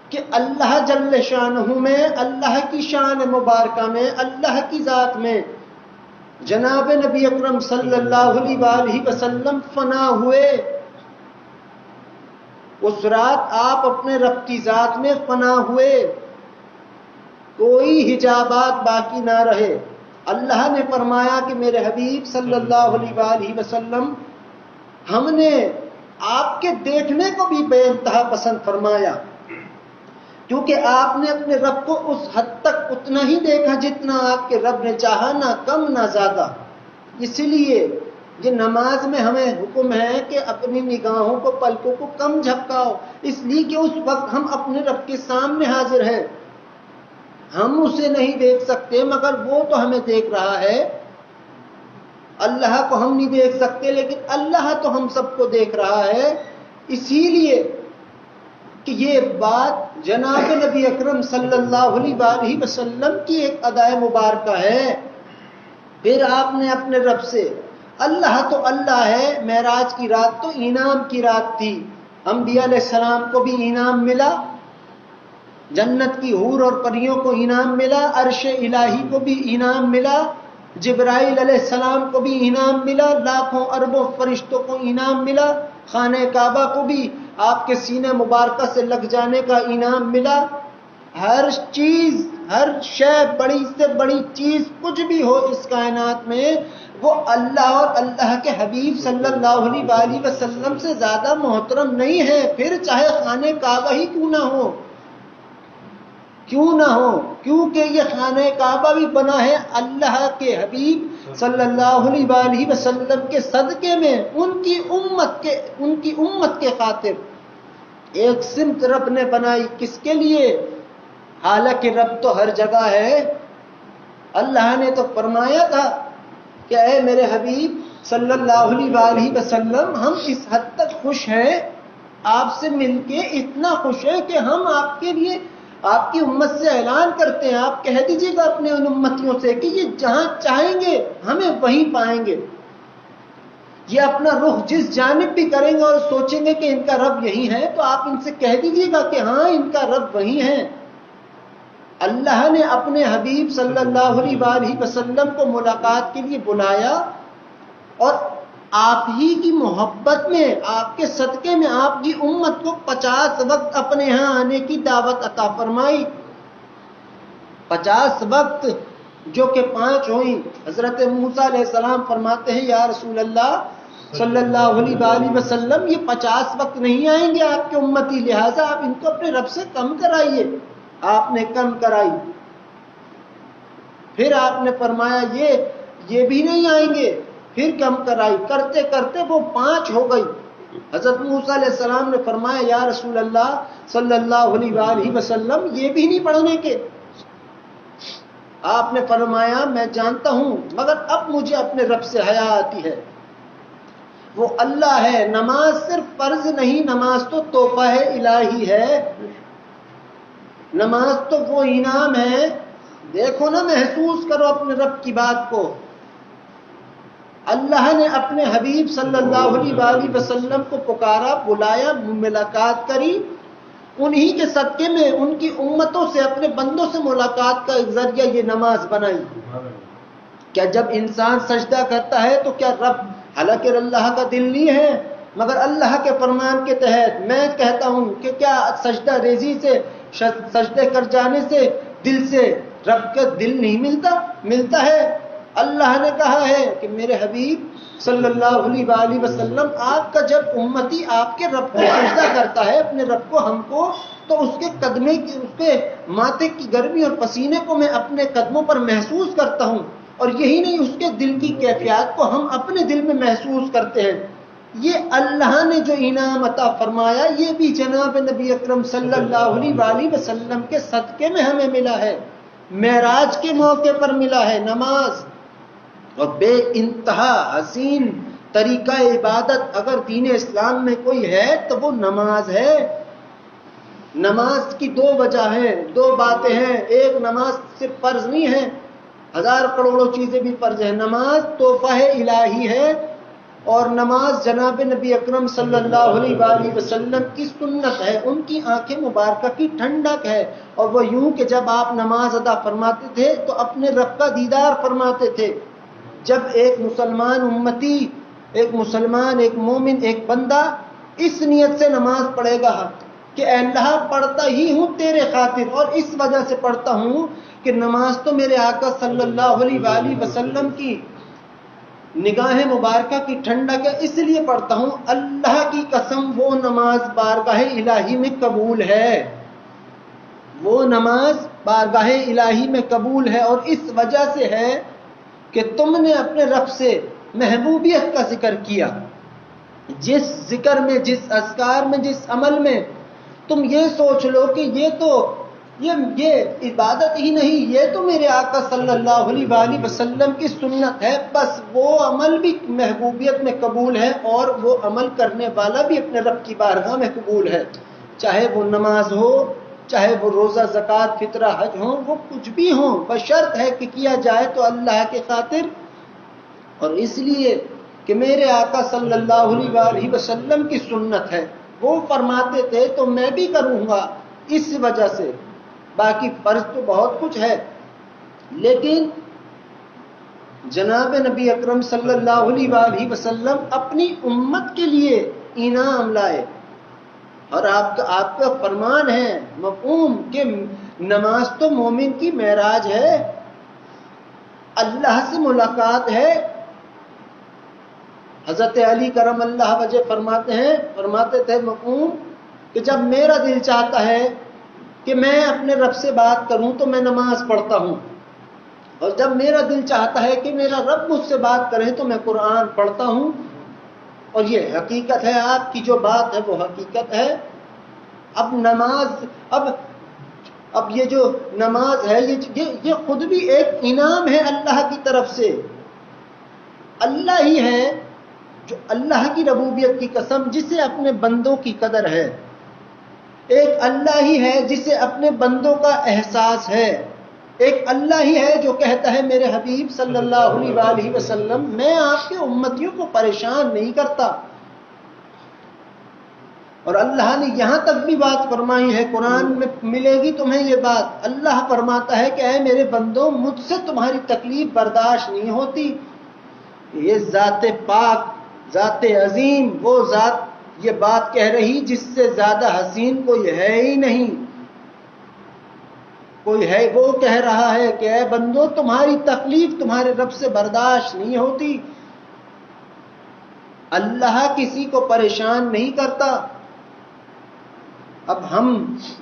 کہ اللہ جل شانہ میں، اللہ کی شان مبارکہ میں، اللہ کی ذات میں جناب نبی اکرم صلی اللہ علیہ وآلہ وسلم فنا ہوئے. اس رات آپ اپنے رب کی ذات میں فنا ہوئے، کوئی حجابات باقی نہ رہے. اللہ نے فرمایا کہ میرے حبیب صلی اللہ علیہ وآلہ وسلم ہم نے آپ کے دیکھنے کو بھی بے انتہا پسند فرمایا، کیونکہ آپ نے اپنے رب کو اس حد تک اتنا ہی دیکھا جتنا آپ کے رب نے چاہا، نہ کم نہ زیادہ. اسی لیے یہ نماز میں ہمیں حکم ہے کہ اپنی نگاہوں کو، پلکوں کو کم جھپکاؤ، اس لیے کہ اس وقت ہم اپنے رب کے سامنے حاضر ہیں. ہم اسے نہیں دیکھ سکتے مگر وہ تو ہمیں دیکھ رہا ہے. اللہ کو ہم نہیں دیکھ سکتے لیکن اللہ تو ہم سب کو دیکھ رہا ہے. اسی لیے کہ یہ بات جناب نبی اکرم صلی اللہ علیہ وآلہ وسلم کی ایک ادائے مبارکہ ہے. پھر آپ نے اپنے رب سے، اللہ تو اللہ ہے، معراج کی رات تو انعام کی رات تھی. انبیاء علیہ السلام کو بھی انعام ملا، جنت کی حور اور پریوں کو انعام ملا، عرش الہی کو بھی انعام ملا، جبرائیل علیہ السلام کو بھی انعام ملا، لاکھوں اربوں فرشتوں کو انعام ملا، خانہ کعبہ کو بھی آپ کے سینے مبارکہ سے لگ جانے کا انعام ملا. ہر چیز، ہر شے، بڑی سے بڑی چیز کچھ بھی ہو اس کائنات میں وہ اللہ اور اللہ کے حبیب صلی اللہ علیہ وآلہ وسلم سے زیادہ محترم نہیں ہے، پھر چاہے خانہ کعبہ ہی کیوں نہ ہو، کیونکہ یہ خانہ کعبہ بھی بنا ہے اللہ کے حبیب صلی اللہ علیہ وآلہ وسلم کے صدقے میں، ان کی امت کے خاطر. ایک سمت رب نے بنائی کس کے لیے؟ حالانکہ رب تو ہر جگہ ہے. اللہ نے تو فرمایا تھا کہ اے میرے حبیب صلی اللہ علیہ وآلہ وسلم ہم اس حد تک خوش ہیں آپ سے مل کے، اتنا خوش ہیں کہ ہم آپ کے لیے، آپ کی امت سے اعلان کرتے ہیں، آپ کہہ دیجیے گا اپنے ان امتیوں سے کہ یہ جہاں چاہیں گے ہمیں وہیں پائیں گے. یہ اپنا رخ جس جانب بھی کریں گے اور سوچیں گے کہ ان کا رب یہی ہے، تو آپ ان سے کہہ دیجئے گا کہ ہاں ان کا رب وہی ہے۔ اللہ نے اپنے حبیب صلی اللہ علیہ وآلہ وسلم کو ملاقات کے لیے بلایا اور آپ ہی کی محبت میں، آپ کے صدقے میں آپ کی امت کو 50 وقت اپنے ہاں آنے کی دعوت عطا فرمائی۔ 50 وقت جو کہ 5 ہوئی۔ حضرت موسیٰ علیہ السلام فرماتے ہیں یا رسول اللہ صلی اللہ علیہ وآلہ وسلم یہ 50 وقت نہیں آئیں گے آپ کے امتی، لہٰذا آپ ان کو اپنے رب سے کم کرائیے۔ آپ نے کم کرائی۔ پھر آپ نے فرمایا یہ بھی نہیں آئیں گے، پھر کم کرائی، کرتے کرتے وہ 5 ہو گئی۔ حضرت موسیٰ علیہ السلام نے فرمایا یا رسول اللہ صلی اللہ علیہ وآلہ وسلم یہ بھی نہیں پڑھنے کے۔ آپ نے فرمایا میں جانتا ہوں، مگر اب مجھے اپنے رب سے حیا آتی ہے، وہ اللہ ہے۔ نماز صرف فرض نہیں، نماز تو تحفہ الہی ہے، نماز تو وہ انعام ہے۔ دیکھو نا، محسوس کرو اپنے رب کی بات کو۔ اللہ نے اپنے حبیب صلی اللہ علیہ وآلہ وسلم کو پکارا، بلایا، ملاقات کری، انہی کے صدقے میں ان کی امتوں سے، اپنے بندوں سے ملاقات کا ایک ذریعہ یہ نماز بنائی۔ کیا جب انسان سجدہ کرتا ہے تو کیا رب، حالانکہ اللہ کا دل نہیں ہے، مگر اللہ کے فرمان کے تحت میں کہتا ہوں کہ کیا سجدہ ریزی سے، سجدے کر جانے سے دل سے رب کا دل نہیں ملتا ہے۔ اللہ نے کہا ہے کہ میرے حبیب صلی اللہ علیہ وآلہ وسلم آپ کا جب امتی آپ کے رب کو سجدہ کرتا ہے، اپنے رب کو، ہم کو، تو اس کے قدمے کی، اس کے ماتھے کی گرمی اور پسینے کو میں اپنے قدموں پر محسوس کرتا ہوں، اور یہی نہیں اس کے دل کی کیفیات کو ہم اپنے دل میں محسوس کرتے ہیں۔ یہ اللہ نے جو انعام عطا فرمایا یہ بھی جناب نبی اکرم صلی اللہ علیہ وآلہ وسلم کے صدقے میں ہمیں ملا ہے، معراج کے موقع پر ملا ہے۔ نماز اور بے انتہا حسین طریقہ عبادت اگر دین اسلام میں کوئی ہے تو وہ نماز ہے۔ نماز کی 2 وجہ ہیں، 2 باتیں ہیں۔ ایک، نماز صرف فرض نہیں ہے، 1000 کروڑوں چیزیں بھی فرض ہیں۔ نماز تحفہ الہی ہے، اور نماز جناب نبی اکرم صلی اللہ علیہ وآلہ وسلم کی سنت ہے، ان کی آنکھیں مبارکہ کی ٹھنڈک ہے۔ اور وہ یوں کہ جب آپ نماز ادا فرماتے تھے تو اپنے رب کا دیدار فرماتے تھے۔ جب ایک مسلمان امتی، ایک مسلمان، ایک مومن، ایک بندہ اس نیت سے نماز پڑھے گا کہ اے اللہ پڑھتا ہی ہوں تیرے خاطر، اور اس وجہ سے پڑھتا ہوں کہ نماز تو میرے آقا صلی اللہ علیہ وآلہ وسلم کی نگاہ مبارکہ کی ٹھنڈک ہے، اس لیے پڑھتا ہوں، اللہ کی قسم وہ نماز بارگاہ الہی میں قبول ہے، وہ نماز بارگاہ الہی میں قبول ہے۔ اور اس وجہ سے ہے کہ تم نے اپنے رب سے محبوبیت کا ذکر کیا۔ جس ذکر میں، جس اذکار میں، جس عمل میں تم یہ سوچ لو کہ یہ عبادت ہی نہیں، یہ تو میرے آقا صلی اللہ علیہ وآلہ وسلم کی سنت ہے، بس وہ عمل بھی محبوبیت میں قبول ہے، اور وہ عمل کرنے والا بھی اپنے رب کی بارگاہ میں قبول ہے۔ چاہے وہ نماز ہو، چاہے وہ روزہ، زکوٰۃ، فطرہ، حج ہو، وہ کچھ بھی ہوں، بشرط ہے کہ کیا جائے تو اللہ کے خاطر، اور اس لیے کہ میرے آقا صلی اللہ علیہ وآلہ وسلم کی سنت ہے، وہ فرماتے تھے تو میں بھی کروں گا، اس وجہ سے۔ باقی فرض تو بہت کچھ ہے، لیکن جناب نبی اکرم صلی اللہ علیہ وآلہ وسلم اپنی امت کے لیے انعام لائے، اور آپ کا فرمان ہے مفہوم کہ نماز تو مومن کی معراج ہے، اللہ سے ملاقات ہے۔ حضرت علی کرم اللہ وجہ فرماتے تھے مفہوم کہ جب میرا دل چاہتا ہے کہ میں اپنے رب سے بات کروں تو میں نماز پڑھتا ہوں، اور جب میرا دل چاہتا ہے کہ میرا رب مجھ سے بات کرے تو میں قرآن پڑھتا ہوں۔ اور یہ حقیقت ہے، آپ کی جو بات ہے وہ حقیقت ہے۔ اب نماز، اب یہ جو نماز ہے یہ خود بھی ایک انعام ہے اللہ کی طرف سے۔ اللہ ہی ہے جو، اللہ کی ربوبیت کی قسم، جسے اپنے بندوں کی قدر ہے، ایک اللہ ہی ہے جسے اپنے بندوں کا احساس ہے۔ ایک اللہ ہی ہے جو کہتا ہے میرے حبیب صلی اللہ علیہ وآلہ وسلم میں آپ کے امتیوں کو پریشان نہیں کرتا. اور اللہ نے یہاں تک بھی بات فرمائی ہے، قرآن میں ملے گی تمہیں یہ بات. اللہ فرماتا ہے کہ اے میرے بندوں مجھ سے تمہاری تکلیف برداشت نہیں ہوتی. یہ ذات پاک، ذات عظیم، وہ ذات یہ بات کہہ رہی جس سے زیادہ حسین کوئی ہے ہی نہیں. کوئی ہے وہ کہہ رہا ہے کہ اے بندو تمہاری تکلیف تمہارے رب سے برداشت نہیں ہوتی. اللہ کسی کو پریشان نہیں کرتا. اب ہم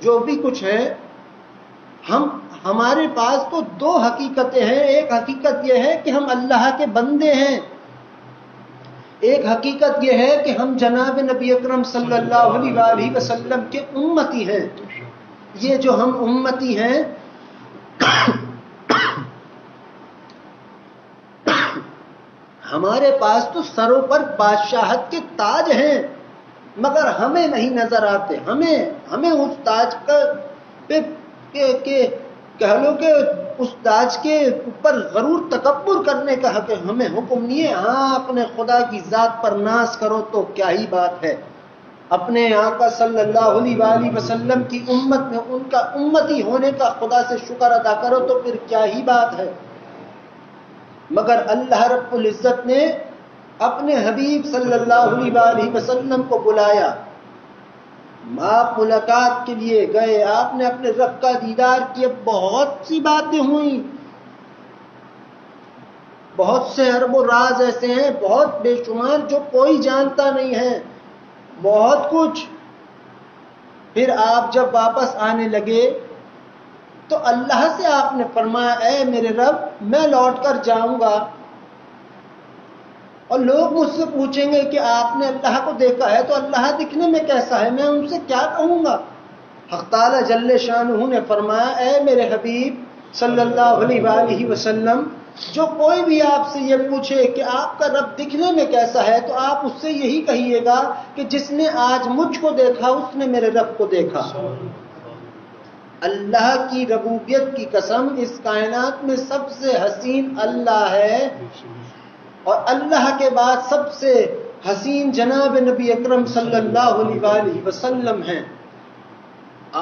جو بھی کچھ ہے، ہمارے پاس تو دو حقیقتیں ہیں. ایک حقیقت یہ ہے کہ ہم اللہ کے بندے ہیں، ایک حقیقت یہ ہے کہ ہم جناب نبی اکرم صلی اللہ علیہ وآلہ وسلم کے امتی ہیں. یہ جو ہم امتی ہیں ہمارے پاس تو سروں پر بادشاہت کے تاج ہیں، مگر ہمیں نہیں نظر آتے. ہمیں اس تاج کہہ لو کہ اس تاج کے اوپر غرور تکبر کرنے کا ہمیں حکم نہیں ہے. ہاں اپنے خدا کی ذات پر ناز کرو تو کیا ہی بات ہے، اپنے آقا صلی اللہ علیہ وآلہ وسلم کی امت میں ان کا امتی ہونے کا خدا سے شکر ادا کرو تو پھر کیا ہی بات ہے. مگر اللہ رب العزت نے اپنے حبیب صلی اللہ علیہ وآلہ وسلم کو بلایا. آپ ملاقات کے لیے گئے، آپ نے اپنے رب کا دیدار کیا. بہت سی باتیں ہوئیں، بہت سے ارب و راز ایسے ہیں، بہت بے شمار جو کوئی جانتا نہیں ہے، بہت کچھ. پھر آپ جب واپس آنے لگے تو اللہ سے آپ نے فرمایا اے میرے رب میں لوٹ کر جاؤں گا اور لوگ مجھ سے پوچھیں گے کہ آپ نے اللہ کو دیکھا ہے تو اللہ دکھنے میں کیسا ہے، میں ان سے کیا کہوں گا. حق تعالی جل شانہ نے فرمایا اے میرے حبیب صلی اللہ علیہ وآلہ وسلم جو کوئی بھی آپ سے یہ پوچھے کہ آپ کا رب دکھنے میں کیسا ہے تو آپ اس سے یہی کہیے گا کہ جس نے آج مجھ کو دیکھا اس نے میرے رب کو دیکھا. اللہ کی ربوبیت کی قسم، اس کائنات میں سب سے حسین اللہ ہے اور اللہ کے بعد سب سے حسین جناب نبی اکرم صلی اللہ علیہ وآلہ وسلم ہیں.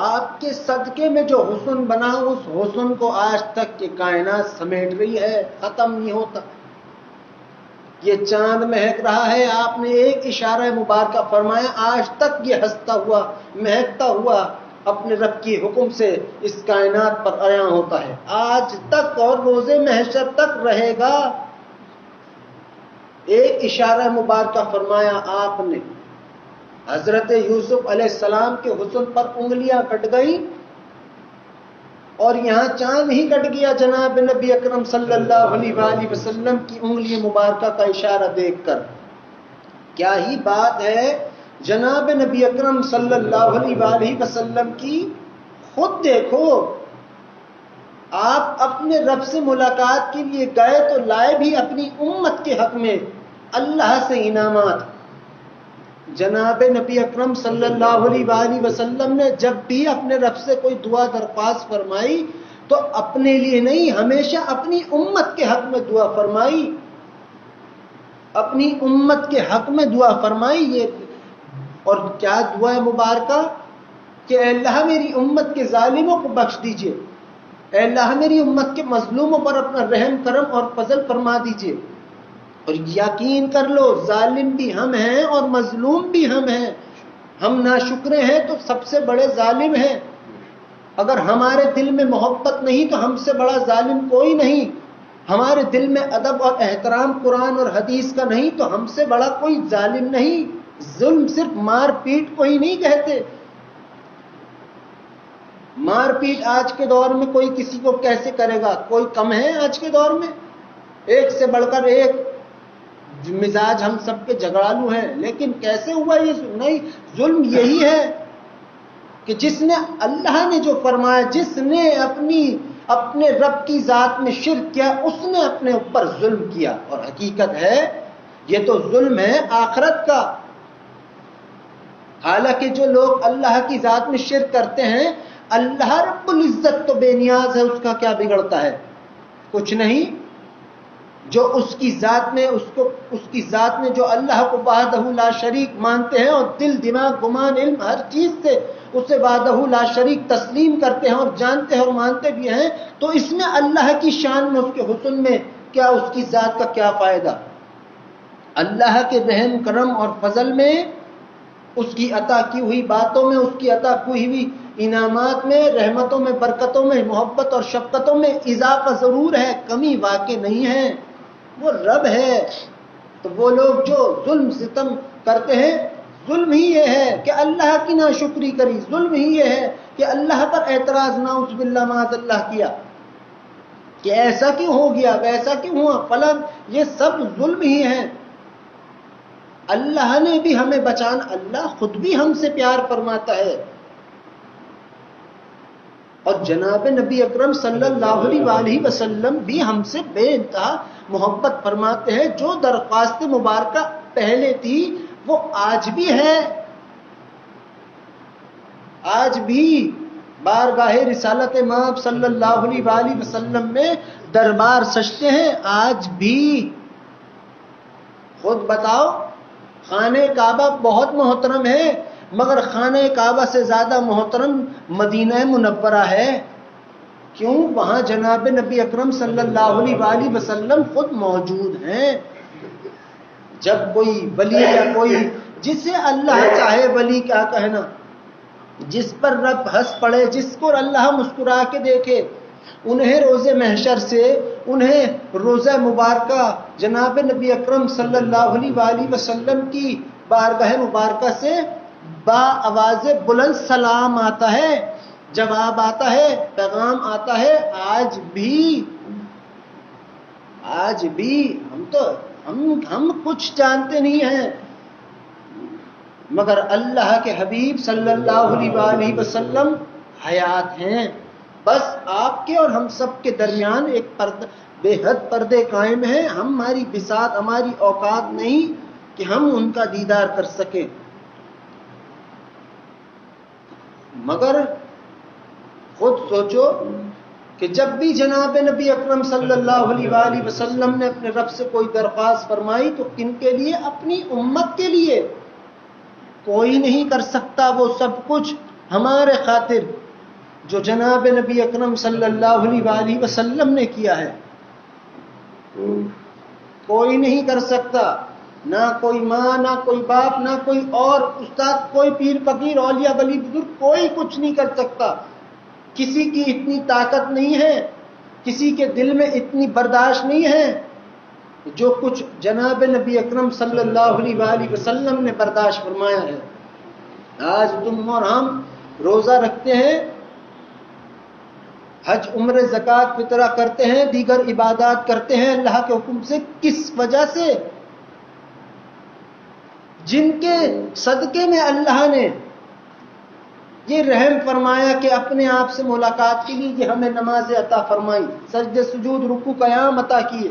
آپ کے صدقے میں جو حسن بنا اس حسن کو آج تک یہ کائنات سمیٹ رہی ہے، ختم نہیں ہوتا. یہ چاند مہک رہا ہے، آپ نے ایک اشارہ مبارکہ فرمایا آج تک یہ ہنستا ہوا مہکتا ہوا اپنے رب کی حکم سے اس کائنات پر عیاں ہوتا ہے آج تک اور روز محشر تک رہے گا. ایک اشارہ مبارکہ فرمایا آپ نے، حضرت یوسف علیہ السلام کے حسن پر انگلیاں کٹ گئی اور یہاں چاند ہی کٹ گیا جناب نبی اکرم صلی اللہ علیہ وآلہ وسلم کی انگلی مبارکہ کا اشارہ دیکھ کر. کیا ہی بات ہے جناب نبی اکرم صلی اللہ علیہ وآلہ وسلم کی. خود دیکھو آپ اپنے رب سے ملاقات کے لیے گئے تو لائے بھی اپنی امت کے حق میں اللہ سے انعامات. جناب نبی اکرم صلی اللہ علیہ وآلہ وسلم نے جب بھی اپنے رب سے کوئی دعا درخواست فرمائی تو اپنے لیے نہیں، ہمیشہ اپنی امت کے حق میں دعا فرمائی، اپنی امت کے حق میں دعا فرمائی. یہ اور کیا دعا مبارکہ کہ اے اللہ میری امت کے ظالموں کو بخش دیجئے، اے اللہ میری امت کے مظلوموں پر اپنا رحم کرم اور فضل فرما دیجئے. اور یقین کر لو ظالم بھی ہم ہیں اور مظلوم بھی ہم ہیں. ہم ناشکرے ہیں تو سب سے بڑے ظالم ہیں. اگر ہمارے دل میں محبت نہیں تو ہم سے بڑا ظالم کوئی نہیں. ہمارے دل میں ادب اور احترام قرآن اور حدیث کا نہیں تو ہم سے بڑا کوئی ظالم نہیں. ظلم صرف مار پیٹ کو ہی نہیں کہتے. مار پیٹ آج کے دور میں کوئی کسی کو کیسے کرے گا؟ کوئی کم ہے آج کے دور میں؟ ایک سے بڑھ کر ایک مزاج ہم سب کے جھگڑالو ہیں. لیکن کیسے ہوا یہ؟ نہیں، ظلم یہی ہے کہ جس نے اللہ نے جو فرمایا، جس نے اپنے رب کی ذات میں شرک کیا اس نے اپنے اوپر ظلم کیا. اور حقیقت ہے یہ تو ظلم ہے آخرت کا. حالانکہ جو لوگ اللہ کی ذات میں شرک کرتے ہیں اللہ رب العزت تو بے نیاز ہے، اس کا کیا بگڑتا ہے؟ کچھ نہیں۔ جو اس کی ذات میں جو اللہ کو وحدہ لا شریک مانتے ہیں اور دل دماغ گمان علم ہر چیز سے اسے وحدہ لا شریک تسلیم کرتے ہیں اور جانتے ہیں اور مانتے بھی ہیں، تو اس میں اللہ کی شان میں، اس کے حسن میں کیا، اس کی ذات کا کیا فائدہ؟ اللہ کے رحم کرم اور فضل میں، اس کی عطا کی ہوئی باتوں میں، اس کی عطا کی ہوئی انعامات میں، رحمتوں میں، برکتوں میں، محبت اور شفقتوں میں اضافہ ضرور ہے، کمی واقع نہیں ہے۔ وہ رب ہے۔ تو وہ لوگ جو ظلم ستم کرتے ہیں، ظلم ہی یہ ہے کہ اللہ کی ناشکری کری، ظلم ہی یہ ہے کہ اللہ پر اعتراض نعوذ باللہ معاذ اللہ کیا کہ ایسا کیوں ہو گیا، ویسا کیوں ہوا، فلاں، یہ سب ظلم ہی ہے۔ اللہ نے بھی ہمیں بچانا، اللہ خود بھی ہم سے پیار فرماتا ہے، اور جناب نبی اکرم صلی اللہ علیہ وسلم بھی ہم سے بے انتہا محبت فرماتے ہیں۔ جو درخواست مبارکہ پہلے تھی وہ آج بھی ہے، آج بھی بارگاہ رسالت مآب صلی اللہ علیہ وسلم میں دربار سجتے ہیں، آج بھی۔ خود بتاؤ، خانہ کعبہ بہت محترم ہے، مگر خانہ کعبہ سے زیادہ محترم مدینہ منورہ ہے۔ کیوں؟ وہاں جناب نبی اکرم صلی اللہ علیہ وسلم خود موجود ہیں۔ جب کوئی ولی یا کوئی جسے اللہ چاہے ولی کیا کہنا، جس پر رب ہنس پڑے، جس کو اللہ مسکرا کے دیکھے، انہیں روز محشر سے، انہیں روزہ مبارکہ جناب نبی اکرم صلی اللہ علیہ وسلم کی بارگاہ مبارکہ سے با آواز بلند سلام آتا ہے، جواب آتا ہے، پیغام آتا ہے۔ آج بھی ہم کچھ جانتے نہیں ہیں، مگر اللہ کے حبیب صلی اللہ علیہ وسلم حیات ہیں۔ بس آپ کے اور ہم سب کے درمیان ایک بے حد پردے قائم ہیں، ہماری بساط، ہماری اوقات نہیں کہ ہم ان کا دیدار کر سکیں۔ مگر خود سوچو کہ جب بھی جناب نبی اکرم صلی اللہ علیہ وسلم نے اپنے رب سے کوئی درخواست فرمائی تو کن کے لیے؟ اپنی امت کے لیے۔ کوئی نہیں کر سکتا وہ سب کچھ ہمارے خاطر جو جناب نبی اکرم صلی اللہ علیہ وسلم نے کیا ہے، کوئی نہیں کر سکتا، نہ کوئی ماں، نہ کوئی باپ، نہ کوئی اور استاد، کوئی پیر فقیر اولیاء ولی بزرگ، کوئی کچھ نہیں کر سکتا۔ کسی کی اتنی طاقت نہیں ہے، کسی کے دل میں اتنی برداشت نہیں ہے جو کچھ جناب نبی اکرم صلی اللہ علیہ وسلم نے برداشت فرمایا ہے۔ آج تم اور ہم روزہ رکھتے ہیں، حج عمرہ زکوٰۃ فطرہ کرتے ہیں، دیگر عبادات کرتے ہیں اللہ کے حکم سے، کس وجہ سے؟ جن کے صدقے میں اللہ نے یہ رحم فرمایا کہ اپنے آپ سے ملاقات کے لیے یہ ہمیں نماز عطا فرمائی، سجدے سجود رکوع قیام عطا کیے،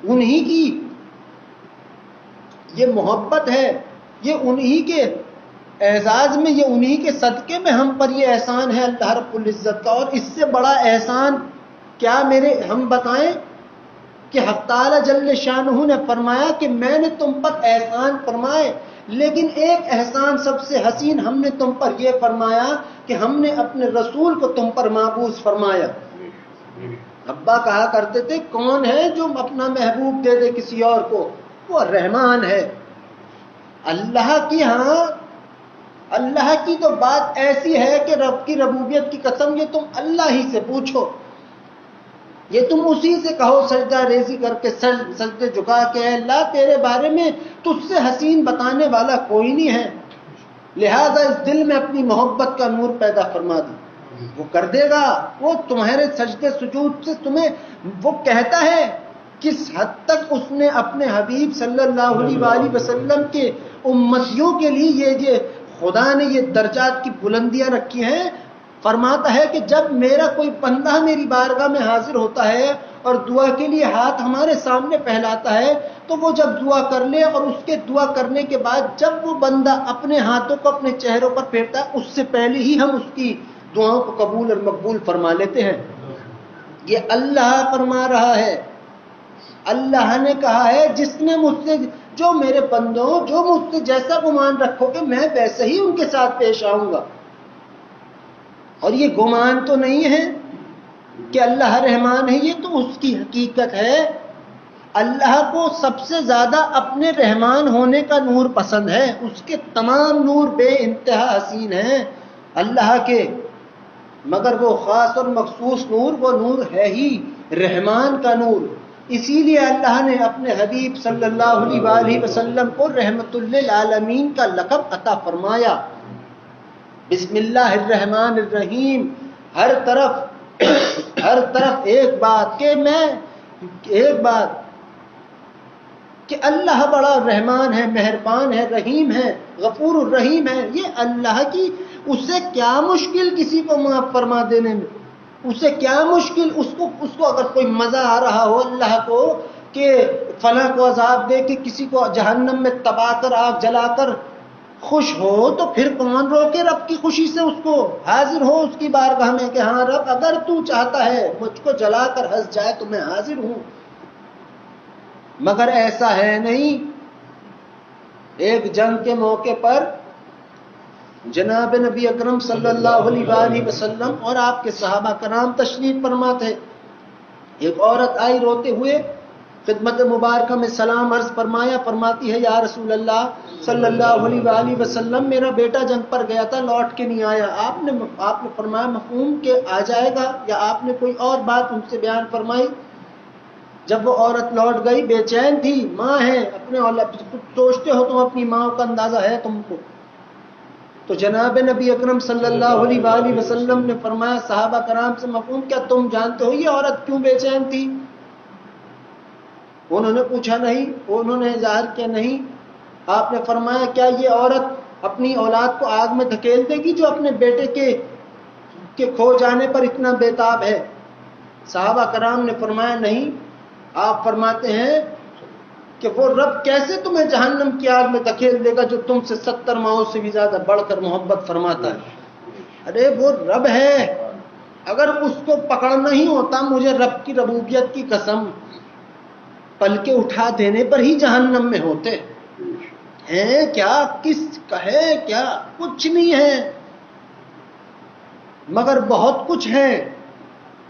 انہی کی یہ محبت ہے، یہ انہی کے اعزاز میں، یہ انہی کے صدقے میں ہم پر یہ احسان ہے اللہ رب العزت کا۔ اور اس سے بڑا احسان کیا ہم بتائیں کہ حق تعالی جل شانہ نے فرمایا کہ میں نے تم پر احسان فرمائے، لیکن ایک احسان سب سے حسین ہم نے تم پر یہ فرمایا کہ ہم نے اپنے رسول کو تم پر مابعوث فرمایا۔ ابا کہا کرتے تھے کون ہے جو اپنا محبوب دے دے کسی اور کو؟ وہ رحمان ہے۔ اللہ کی، ہاں اللہ کی تو بات ایسی ہے کہ رب کی ربوبیت کی قسم، یہ تم اللہ ہی سے پوچھو، یہ تم اسی سے کہو سجدہ ریزی کر کے، سجدے جھکا کے، اے اللہ تیرے بارے میں تجھ سے حسین بتانے والا کوئی نہیں ہے، لہذا اس دل میں اپنی محبت کا نور پیدا فرما دی۔ وہ کر دے گا، وہ تمہارے سجدے سجود سے تمہیں وہ کہتا ہے کس حد تک اس نے اپنے حبیب صلی اللہ علیہ وسلم کے امتیوں کے لیے یہ خدا نے یہ درجات کی بلندیاں رکھی ہیں۔ فرماتا ہے کہ جب میرا کوئی بندہ میری بارگاہ میں حاضر ہوتا ہے اور دعا کے لیے ہاتھ ہمارے سامنے پھیلاتا ہے تو وہ جب دعا کر لے اور اس کے دعا کرنے کے بعد جب وہ بندہ اپنے ہاتھوں کو اپنے چہروں پر پھیرتا ہے اس سے پہلے ہی ہم اس کی دعاؤں کو قبول اور مقبول فرما لیتے ہیں. یہ اللہ فرما رہا ہے. اللہ نے کہا ہے جس نے مجھ سے جو میرے بندوں جو مجھ سے جیسا گمان رکھو کہ میں ویسے ہی ان کے ساتھ پیش آؤں گا. اور یہ گمان تو نہیں ہے کہ اللہ رحمان ہے, یہ تو اس کی حقیقت ہے. اللہ کو سب سے زیادہ اپنے رحمان ہونے کا نور پسند ہے. اس کے تمام نور بے انتہا حسین ہیں اللہ کے, مگر وہ خاص اور مخصوص نور وہ نور ہے ہی رحمان کا نور. اسی لیے اللہ نے اپنے حبیب صلی اللہ علیہ وآلہ وسلم کو رحمت للعالمین کا لقب عطا فرمایا. بسم اللہ الرحمن الرحیم. ہر طرف ایک بات کہ اللہ بڑا رحمان ہے, مہربان ہے, رحیم ہے, غفور الرحیم ہے. یہ اللہ کی, اسے کیا مشکل کسی کو معاف فرما دینے میں, اسے کیا مشکل. اس کو اگر کوئی مزہ آ رہا ہو اللہ کو کہ فلاں کو عذاب دے کے کسی کو جہنم میں تبا کر آگ جلا کر خوش ہو, تو پھر کون روکے رب کی خوشی سے اس کو حاضر ہو اس کی بارگاہ میں کہ ہاں رب اگر تو چاہتا ہے مجھ کو جلا کر ہنس جائے تو میں حاضر ہوں. مگر ایسا ہے نہیں. ایک جنگ کے موقع پر جناب نبی اکرم صلی اللہ علیہ وآلہ وسلم اور آپ کے صحابہ کرام تشریف فرما تھے. ایک عورت آئی روتے ہوئے خدمت مبارکہ میں سلام عرض فرمایا. فرماتی ہے یا رسول اللہ صلی اللہ علیہ وآلہ وسلم میرا بیٹا جنگ پر گیا تھا لوٹ کے نہیں آیا. آپ نے فرمایا مفہوم کہ آ جائے گا, یا آپ نے کوئی اور بات ان سے بیان فرمائی؟ جب وہ عورت لوٹ گئی بے چین تھی, ماں ہے, اپنے اولاد سوچتے ہو تم اپنی ماں کا اندازہ ہے تم کو. تو جناب نبی اکرم صلی اللہ علیہ وآلہ وسلم نے فرمایا صحابہ کرام سے مفہوم کیا تم جانتے ہو یہ عورت کیوں بے چین تھی؟ انہوں نے پوچھا نہیں, انہوں نے ظاہر کیا نہیں. آپ نے فرمایا کیا یہ عورت اپنی اولاد کو آگ میں دھکیل دے گی جو اپنے بیٹے کے کھو جانے پر اتنا بےتاب ہے؟ صحابہ کرام نے فرمایا نہیں. آپ فرماتے ہیں کہ وہ رب کیسے تمہیں جہنم کی آگ میں دھکیل دے گا جو تم سے 70 ماؤں سے بھی زیادہ بڑھ کر محبت فرماتا ہے. ارے وہ رب ہے, اگر اس کو پکڑنا ہی ہوتا مجھے رب کی ربوبیت کی قسم پلکیں اٹھا دینے پر ہی جہنم میں ہوتے ہیں. کیا کس کہے کیا, کچھ نہیں ہے مگر بہت کچھ ہے.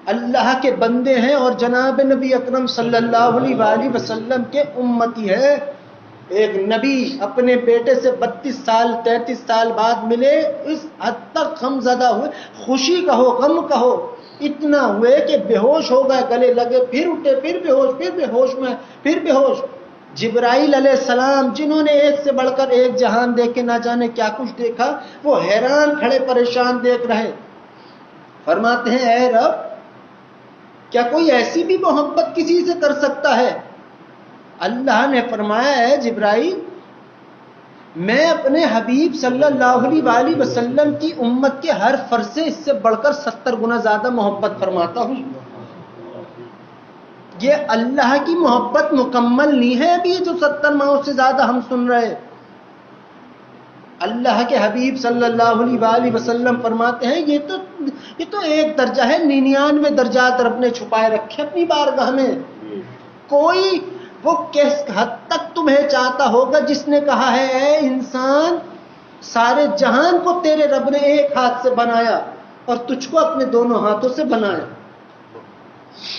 اللہ کے بندے ہیں اور جناب نبی اکرم صلی اللہ علیہ وآلہ وسلم کے امتی ہے. ایک نبی اپنے بیٹے سے 32 سال 33 سال بعد ملے, اس حد تک غم زدہ ہوئے, خوشی کہو غم کہو, اتنا ہوئے کہ بے ہوش ہو گئے, گلے لگے, پھر اٹھے, پھر بے ہوش, پھر بے ہوش میں, پھر بے ہوش. جبرائیل علیہ السلام جنہوں نے ایک سے بڑھ کر ایک جہان دیکھ کے نہ جانے کیا کچھ دیکھا, وہ حیران کھڑے پریشان دیکھ رہے. فرماتے ہیں اے رب کیا کوئی ایسی بھی محبت کسی سے کر سکتا ہے؟ اللہ نے فرمایا ہے جبرائیل میں اپنے حبیب صلی اللہ علیہ وآلہ وسلم کی امت کے ہر فرد سے اس سے بڑھ کر 70 گنا زیادہ محبت فرماتا ہوں. یہ اللہ کی محبت مکمل نہیں ہے ابھی جو 70 ماؤں سے زیادہ ہم سن رہے. اللہ کے حبیب صلی اللہ علیہ وآلہ وسلم فرماتے ہیں یہ تو ایک درجہ ہے, 99 درجات رب نے چھپائے رکھے اپنی بارگاہ میں. کوئی وہ کس حد تک تمہیں چاہتا ہوگا جس نے کہا ہے اے انسان سارے جہان کو تیرے رب نے ایک ہاتھ سے بنایا اور تجھ کو اپنے دونوں ہاتھوں سے بنایا.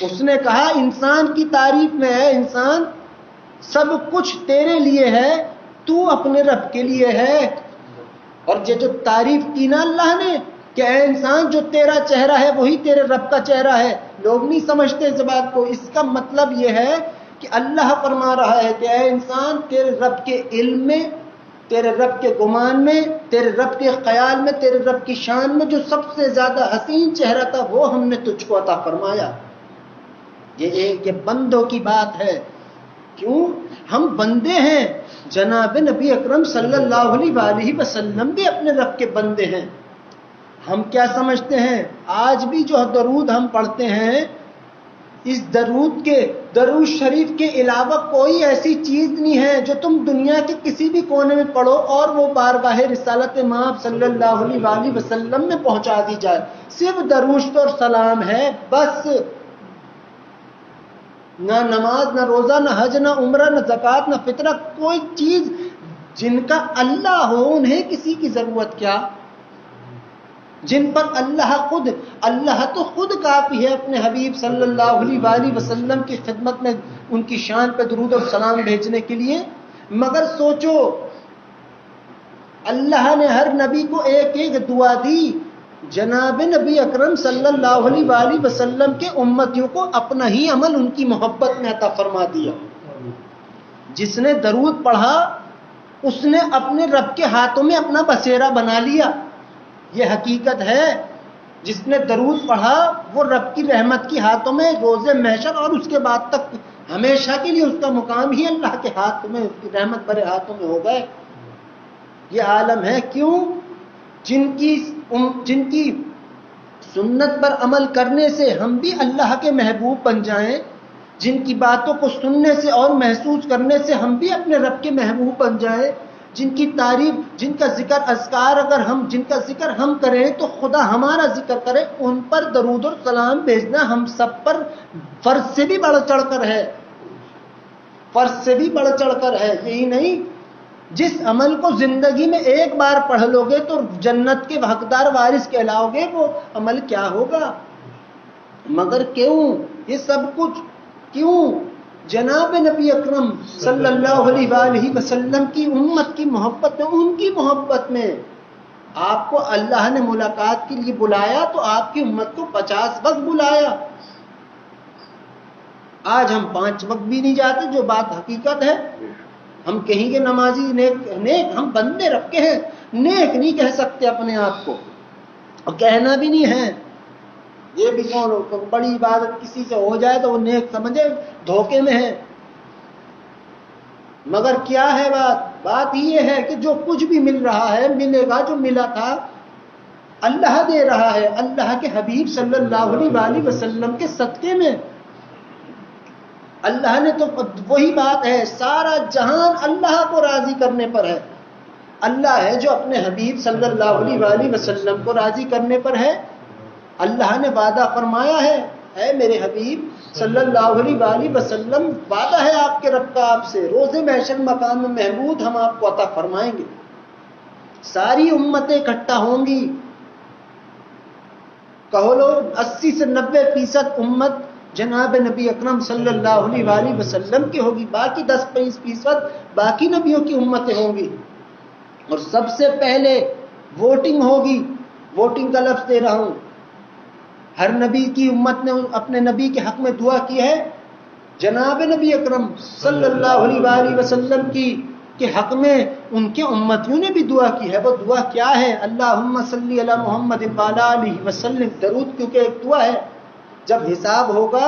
اس نے کہا انسان کی تعریف میں ہے, انسان سب کچھ تیرے لیے ہے, تو اپنے رب کے لیے ہے. اور یہ جو تعریف کی نا اللہ نے کہ اے انسان جو تیرا چہرہ ہے وہی تیرے رب کا چہرہ ہے, لوگ نہیں سمجھتے اس بات کو. اس کا مطلب یہ ہے کہ اللہ فرما رہا ہے کہ اے انسان تیرے رب کے علم میں, تیرے رب کے گمان میں, تیرے رب کے خیال میں, تیرے رب کی شان میں جو سب سے زیادہ حسین چہرہ تھا وہ ہم نے تجھ کو عطا فرمایا. یہ بندوں کی بات ہے. کیوں؟ ہم بندے ہیں. جناب نبی اکرم صلی اللہ علیہ وآلہ وسلم بھی اپنے رب کے بندے ہیں. ہم کیا سمجھتے ہیں؟ آج بھی جو درود ہم پڑھتے ہیں، اس درود شریف کے علاوہ کوئی ایسی چیز نہیں ہے جو تم دنیا کے کسی بھی کونے میں پڑھو اور وہ بارگاہ رسالت مآب صلی اللہ علیہ وآلہ وسلم میں پہنچا دی جائے. صرف درود اور سلام ہے بس. نہ نماز، نہ روزہ، نہ حج، نہ عمرہ، نہ زکوٰۃ، نہ فطرہ، کوئی چیز جن کا اللہ ہو انہیں کسی کی ضرورت کیا؟ جن پر اللہ تو خود کافی ہے اپنے حبیب صلی اللہ علیہ وآلہ وسلم کی خدمت میں ان کی شان پہ درود اور سلام بھیجنے کے لیے. مگر سوچو، اللہ نے ہر نبی کو ایک ایک دعا دی. جناب نبی اکرم صلی اللہ علیہ وآلہ وسلم کے امتیوں کو اپنا ہی عمل ان کی محبت میں عطا فرما دیا. جس نے درود پڑھا اس نے اپنے رب کے ہاتھوں میں اپنا بسیرا بنا لیا. یہ حقیقت ہے. جس نے درود پڑھا وہ رب کی رحمت کی ہاتھوں میں روز محشر اور اس کے بعد تک ہمیشہ کے لیے اس کا مقام ہی اللہ کے ہاتھ میں، اس کی رحمت بھرے ہاتھوں میں ہو گئے. یہ عالم ہے. کیوں؟ جن کی سنت پر عمل کرنے سے ہم بھی اللہ کے محبوب بن جائیں، جن کی باتوں کو سننے سے اور محسوس کرنے سے ہم بھی اپنے رب کے محبوب بن جائیں، جن کی تعریف، جن کا ذکر اذکار جن کا ذکر ہم کریں تو خدا ہمارا ذکر کرے، ان پر درود اور سلام بھیجنا ہم سب پر فرض سے بھی بڑھ چڑھ کر ہے. فرض سے بھی بڑھ چڑھ کر ہے. یہی نہیں، جس عمل کو زندگی میں ایک بار پڑھ لو گے تو جنت کے حقدار وارث کہلاؤ گے، وہ عمل کیا ہوگا؟ مگر کیوں یہ سب کچھ؟ کیوں؟ جناب نبی اکرم صلی اللہ علیہ وآلہ وسلم کی امت کی محبت میں، ان کی محبت میں. آپ کو اللہ نے ملاقات کے لیے بلایا تو آپ کی امت کو 50 وقت بلایا. آج ہم 5 وقت بھی نہیں جاتے، جو بات حقیقت ہے. ہم کہیں گے نمازی نیک، ہم بندے رب کے ہیں، نیک نہیں کہہ سکتے اپنے آپ کو، اور کہنا بھی نہیں ہے. یہ بھی کون بڑی عبادت کسی سے ہو جائے تو وہ نیک سمجھے، دھوکے میں ہے. مگر کیا ہے بات یہ ہے کہ جو کچھ بھی مل رہا ہے، ملے گا، جو ملا تھا اللہ دے رہا ہے، اللہ کے حبیب صلی اللہ علیہ وآلہ وسلم کے صدقے میں. اللہ نے تو وہی بات ہے، سارا جہان اللہ کو راضی کرنے پر ہے. اللہ ہے جو اپنے حبیب صلی اللہ علیہ وآلہ وسلم کو راضی کرنے پر ہے. اللہ نے وعدہ فرمایا ہے، اے میرے حبیب صلی اللہ علیہ وآلہ وسلم، وعدہ ہے آپ کے رب کا آپ سے، روز محشر مقام محمود ہم آپ کو عطا فرمائیں گے. ساری امتیں اکٹھا ہوں گی، کہو لو 80 سے 90% امت جناب نبی اکرم صلی اللہ علیہ وآلہ وسلم کی ہوگی، باقی 10-20% باقی نبیوں کی امتیں ہوں گی. اور سب سے پہلے ووٹنگ ہوگی. ووٹنگ کا لفظ دے رہا ہوں. ہر نبی کی امت نے اپنے نبی کے حق میں دعا کی ہے، جناب نبی اکرم صلی اللہ علیہ وآلہ وسلم کے حق میں ان کے امتیوں نے بھی دعا کی ہے. وہ دعا کیا ہے؟ اللہم صلی علی محمد وعلی آلہ وسلم. درود کیونکہ ایک دعا ہے. جب حساب ہوگا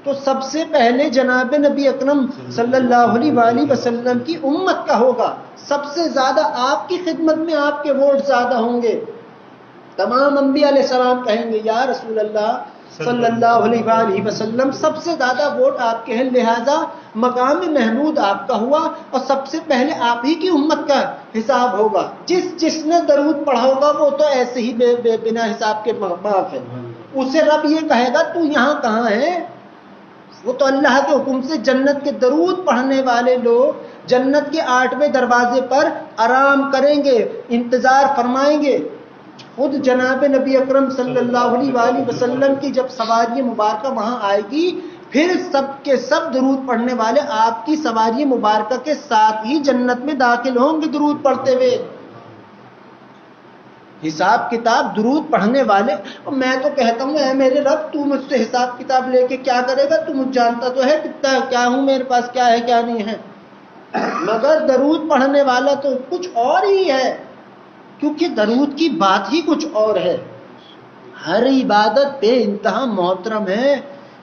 تو سب سے پہلے جناب نبی اکرم صلی اللہ علیہ وآلہ وسلم کی امت کا ہوگا. سب سے زیادہ آپ کی خدمت میں آپ کے ووٹ زیادہ ہوں گے. تمام انبیاء علیہ السلام کہیں گے یا رسول اللہ صلی اللہ علیہ وآلہ وسلم، سب سے زیادہ ووٹ آپ کے ہیں، لہذا مقام محمود آپ کا ہوا اور سب سے پہلے آپ ہی کی امت کا حساب ہوگا. جس نے درود پڑھا ہوگا وہ تو ایسے ہی بنا حساب کے معاف ہے. اسے رب یہ کہے گا تو یہاں کہاں ہے؟ وہ تو اللہ کے حکم سے جنت کے درود پڑھنے والے لوگ جنت کے 8ویں دروازے پر آرام کریں گے، انتظار فرمائیں گے. خود جناب نبی اکرم صلی اللہ علیہ وآلہ وسلم کی جب سواری مبارکہ وہاں آئے گی، پھر سب کے سب درود پڑھنے والے آپ کی سواری مبارکہ کے ساتھ ہی جنت میں داخل ہوں گے درود پڑھتے ہوئے. حساب کتاب درود پڑھنے والے. اور میں تو کہتا ہوں اے میرے رب تو مجھ سے حساب کتاب لے کے کیا کرے گا؟ تو مجھ جانتا تو ہے کتنا کیا ہوں، میرے پاس کیا ہے کیا نہیں ہے. مگر درود پڑھنے والا تو کچھ اور ہی ہے، کیونکہ درود کی بات ہی کچھ اور ہے. ہر عبادت بے انتہا محترم ہے.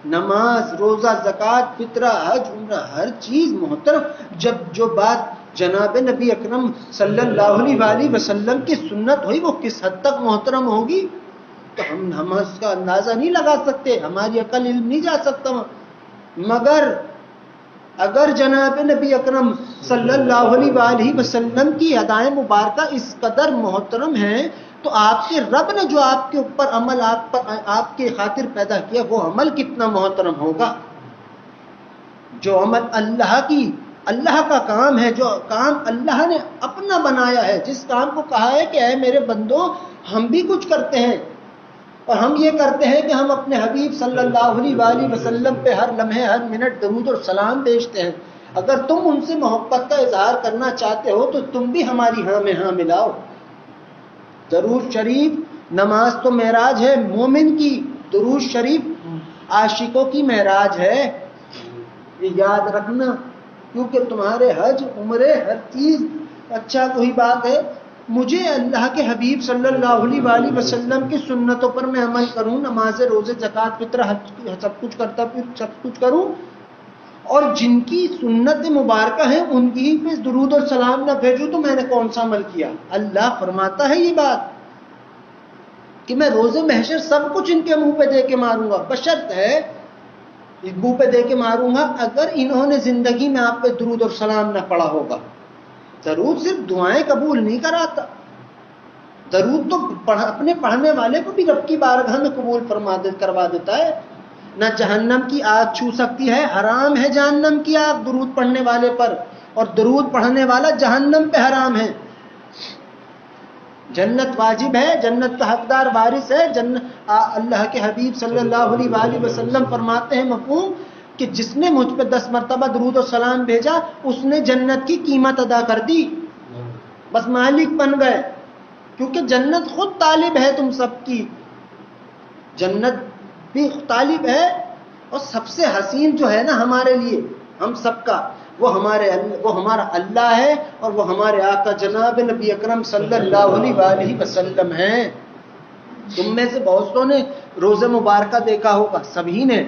نماز، روزہ، زکوٰۃ، فطرہ، حج، عمرہ، ہر چیز محترم. جب جو بات جناب نبی اکرم صلی اللہ علیہ وسلم کی سنت ہوئی، وہ کس حد تک محترم ہوگی تو ہم اس کا اندازہ نہیں لگا سکتے، ہماری عقل علم نہیں جا سکتا. مگر اگر جناب نبی اکرم صلی اللہ علیہ وسلم کی ادائیں مبارکہ اس قدر محترم ہیں تو آپ کے رب نے جو آپ کے اوپر عمل آپ کے خاطر پیدا کیا وہ عمل کتنا محترم ہوگا. جو عمل اللہ کا کام ہے، جو کام اللہ نے اپنا بنایا ہے، جس کام کو کہا ہے کہ اے میرے بندو ہم بھی کچھ کرتے ہیں، اور ہم یہ کرتے ہیں کہ ہم اپنے حبیب صلی اللہ علیہ وسلم پہ ہر لمحے ہر منٹ درود اور سلام بھیجتے ہیں. اگر تم ان سے محبت کا اظہار کرنا چاہتے ہو تو تم بھی ہماری ہاں میں ہاں ملاؤ. درود شریف نماز تو معراج ہے مومن کی، درود شریف عاشقوں کی معراج ہے. یہ یاد رکھنا، کیونکہ تمہارے حج عمرے ہر چیز اچھا کوئی بات ہے. مجھے اللہ کے حبیب صلی اللہ علیہ وسلم کی سنتوں پر میں عمل کروں، نماز روزے زکوٰۃ فطر حج سب کچھ کروں، اور جن کی سنت مبارکہ ہیں ان کی پہ درود اور سلام نہ بھیجوں تو میں نے کون سا عمل کیا. اللہ فرماتا ہے یہ بات کہ میں روز محشر سب کچھ ان کے منہ پہ دے کے ماروں گا، بشرط ہے منہ پہ دے کے ماروں گا اگر انہوں نے زندگی میں آپ پہ درود اور سلام نہ پڑھا ہوگا. درود صرف دعائیں قبول نہیں کراتا، درود تو اپنے پڑھنے والے کو بھی رب کی بارگاہ میں قبول کروا دیتا ہے. نہ جہنم کی آگ چھو سکتی ہے، حرام ہے جہنم کی آگ درود پڑھنے والے پر، اور درود پڑھنے والا جہنم پہ حرام ہے. جنت واجب ہے، جنت کا حقدار وارث ہے. اللہ کے حبیب صلی اللہ علیہ وسلم فرماتے ہیں مفہوم کہ جس نے مجھ پہ 10 مرتبہ درود و سلام بھیجا اس نے جنت کی قیمت ادا کر دی، بس مالک بن گئے. کیونکہ جنت خود طالب ہے تم سب کی، جنت بھی طالب ہے. اور سب سے حسین جو ہے نا ہمارے لیے ہم سب کا وہ ہمارا اللہ ہے، اور وہ ہمارے آقا جناب نبی اکرم صلی اللہ علیہ وسلم ہیں. تم میں سے بہت سو نے روزہ مبارکہ دیکھا ہوگا، سبھی نے،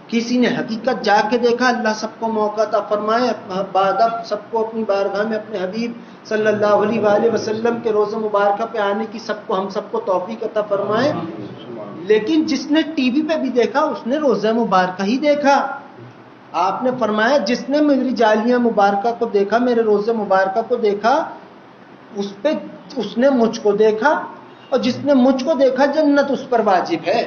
کسی نے حقیقت جا کے دیکھا. اللہ سب کو موقع عطا فرمائے، بادب سب کو اپنی بارگاہ میں اپنے حبیب صلی اللہ علیہ وسلم کے روزہ مبارکہ پہ آنے کی ہم سب کو توفیق عطا فرمائے. لیکن جس نے ٹی وی پہ بھی دیکھا اس نے روزہ مبارکہ ہی دیکھا. آپ نے فرمایا جس نے میری جالیاں مبارکہ کو دیکھا، میرے روزہ مبارکہ کو دیکھا، اس نے مجھ کو دیکھا، اور جس نے مجھ کو دیکھا جنت اس پر واجب ہے.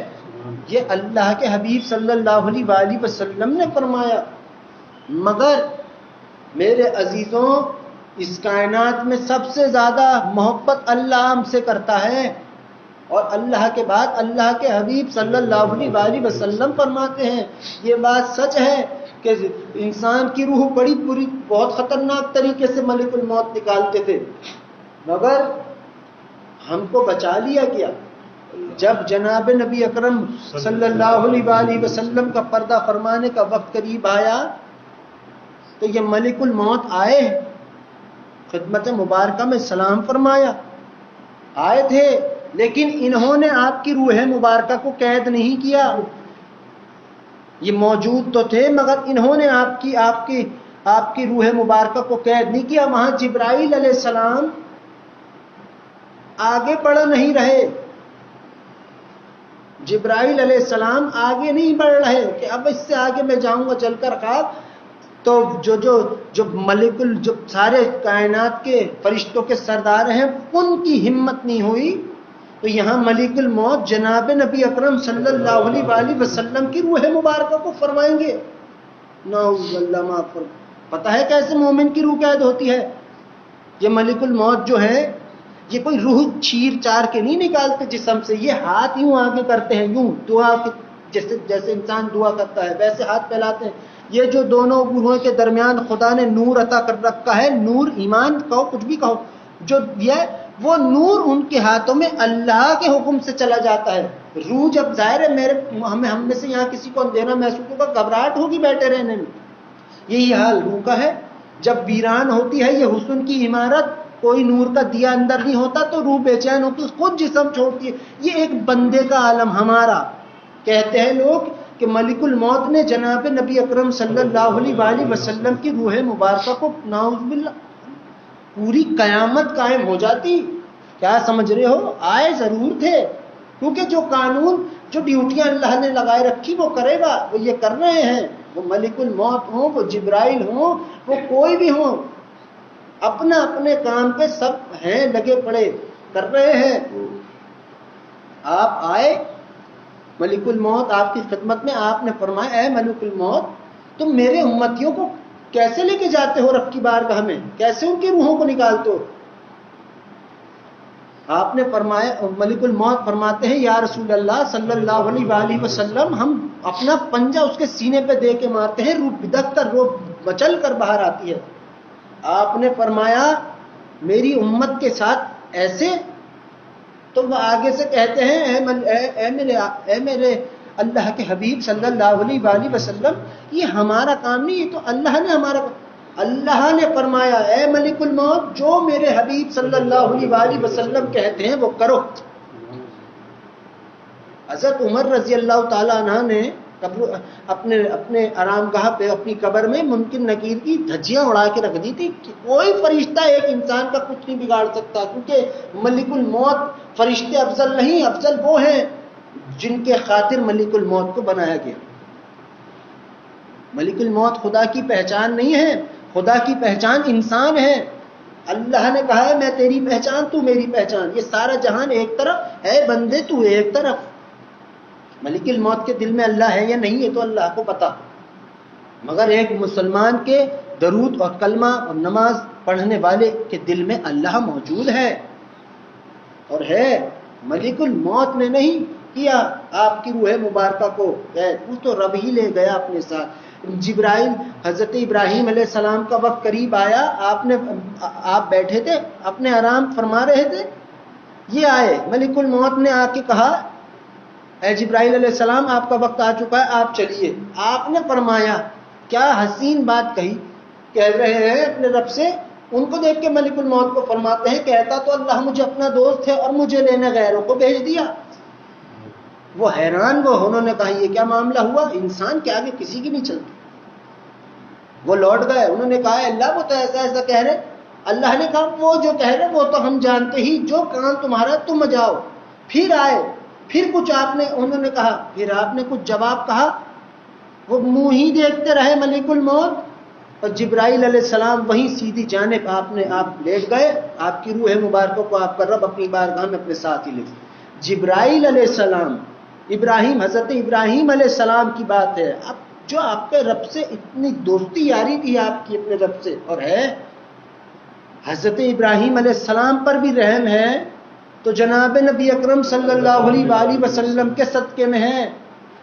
یہ اللہ کے حبیب صلی اللہ علیہ وسلم نے فرمایا. مگر میرے عزیزوں اس کائنات میں سب سے زیادہ محبت اللہ ہم سے کرتا ہے، اور اللہ کے بعد اللہ کے حبیب صلی اللہ علیہ وسلم فرماتے ہیں یہ بات سچ ہے کہ انسان کی روح بہت خطرناک طریقے سے ملک الموت نکالتے تھے، مگر ہم کو بچا لیا گیا. جب جناب نبی اکرم صلی اللہ علیہ وسلم کا پردہ فرمانے کا وقت قریب آیا تو یہ ملک الموت آئے، خدمت مبارکہ میں سلام فرمایا. آئے تھے لیکن انہوں نے آپ کی روح مبارکہ کو قید نہیں کیا. یہ موجود تو تھے مگر انہوں نے آپ کی روح مبارکہ کو قید نہیں کیا. وہاں جبرائیل علیہ السلام آگے بڑھ نہیں رہے، جبرائیل علیہ السلام آگے نہیں بڑھ رہے کہ اب اس سے آگے میں جاؤں گا چل کر خواب. تو جو جو سارے کائنات کے فرشتوں کے سردار ہیں ان کی ہمت نہیں ہوئی. تو یہاں ملک الموت جناب نبی اکرم صلی اللہ علیہ وسلم کی روح مبارکہ کو فرمائیں گے. نعوذ باللہ معاف فرما. پتہ ہے کیسے مومن کی روح قید ہوتی ہے؟ یہ ملک الموت جو ہے یہ کوئی روح چیر چار کے نہیں نکالتے جسم سے، یہ ہاتھ یوں آگے کرتے ہیں، یوں دعا جیسے انسان دعا کرتا ہے ویسے ہاتھ پھیلاتے ہیں. یہ جو دونوں روحوں کے درمیان خدا نے نور عطا کر رکھا ہے، نور ایمان کہو کچھ بھی کہو، جو دیا وہ نور ان کے ہاتھوں میں اللہ کے حکم سے چلا جاتا ہے. روح جب ظاہر ہے ہم میں سے یہاں کسی کو اندھیرا محسوس ہوگا، گھبراہٹ ہوگی بیٹھے رہنے میں. یہی حال روح کا ہے. جب ویران ہوتی ہے یہ حسن کی عمارت، کوئی نور کا دیا اندر نہیں ہوتا تو روح بے چین ہوتی، خود جسم چھوڑتی ہے. یہ ایک بندے کا عالم ہمارا. کہتے ہیں لوگ کہ ملک الموت نے جناب نبی اکرم صلی اللہ علیہ وسلم کی روح مبارکہ کو نعوذ باللہ پوری قیامت قائم ہو جاتی. کیا سمجھ رہے ہو؟ آئے ضرور تھے، کیونکہ جو قانون، جو ڈیوٹیاں اللہ نے لگائے رکھی وہ کرے گا. وہ یہ کر رہے ہیں، وہ ملک الموت ہوں، وہ جبرائیل ہوں، وہ کوئی بھی ہوں، اپنا اپنے کام پہ سب ہیں لگے پڑے کر رہے ہیں. آپ آئے ملک الموت آپ کی خدمت میں، آپ نے فرمایا اے ملک الموت تم میرے امتیوں کو کیسے لے کے جاتے ہو رب کی بارگاہ میں، کیسے ان کی روحوں کو نکالتے ہو؟ آپ نے فرمایا، ملک الموت فرماتے ہیں یا رسول اللہ صلی اللہ علیہ وآلہ وسلم ہم اپنا پنجہ اس کے سینے پہ دے کے مارتے ہیں، روح بدک کر، روح مچل کر باہر آتی ہے. آپ نے فرمایا میری امت کے ساتھ ایسے؟ تو وہ آگے سے کہتے ہیں اے میرے اللہ کے حبیب صلی اللہ علیہ وآلہ وسلم یہ ہمارا کام نہیں، یہ تو اللہ نے ہمارا. اللہ نے فرمایا اے ملک الموت جو میرے حبیب صلی اللہ علیہ وآلہ وسلم کہتے ہیں وہ کرو. حضرت عمر رضی اللہ تعالیٰ عنہ نے اپنے آرام گاہ پہ اپنی قبر میں منکر نکیر کی دھجیاں اڑا کے رکھ دی تھی کہ کوئی فرشتہ ایک انسان کا کچھ نہیں بگاڑ سکتا، کیونکہ ملک الموت فرشتے افضل نہیں، افضل وہ ہیں جن کے خاطر ملک الموت کو بنایا گیا. ملک الموت خدا کی پہچان نہیں ہے، خدا کی پہچان انسان ہے. اللہ نے کہا ہے میں تیری پہچان تو میری پہچان، یہ سارا جہان ایک طرف ہے بندے تو ایک طرف. ملک الموت کے دل میں اللہ ہے یا نہیں یہ تو اللہ کو پتا، مگر ایک مسلمان کے درود اور کلمہ اور نماز پڑھنے والے کے دل میں اللہ موجود ہے اور ہے. ملک الموت نے نہیں کیا آپ کی روح مبارکہ کو، وہ تو رب ہی لے گیا اپنے ساتھ. جبرائیل حضرت ابراہیم علیہ السلام کا وقت قریب آیا، آپ بیٹھے تھے اپنے آرام فرما رہے تھے، یہ آئے ملک الموت نے آ کے کہا اے جبرائیل علیہ السلام آپ کا وقت آ چکا ہے آپ چلیے. آپ نے فرمایا کیا حسین بات کہہ رہے ہیں اپنے رب سے. ان کو دیکھ کے ملک الموت کو فرماتے ہیں کہتا تو اللہ مجھے اپنا دوست ہے اور مجھے لینے غیروں کو بھیج دیا. وہ حیران، انہوں نے کہا یہ کیا معاملہ ہوا، انسان کے آگے کسی کی نہیں چلتی. وہ لوٹ گئے، انہوں نے کہا اللہ وہ تو ایسا ایسا کہہ رہے. اللہ نے کہا وہ جو کہہ رہے وہ تو ہم جانتے ہی، جو کام تمہارا تم جاؤ. پھر آئے، پھر کچھ انہوں نے کہا، پھر آپ نے کچھ جواب کہا. وہ منہ ہی دیکھتے رہے ملک الموت، اور جبرائیل علیہ السلام وہیں سیدھی جانب آپ لیٹ گئے. آپ کی روح مبارکہ کو آپ کا رب اپنی بارگاہ میں اپنے ساتھ ہی لے. جبرائیل علیہ السلام، حضرت ابراہیم علیہ السلام کی بات ہے. اب جو آپ کے رب سے اتنی دوستی یاری تھی آپ کی اپنے رب سے، اور ہے حضرت ابراہیم علیہ السلام پر بھی رحم ہے تو جناب نبی اکرم صلی اللہ علیہ وآلہ وسلم کے صدقے میں ہے.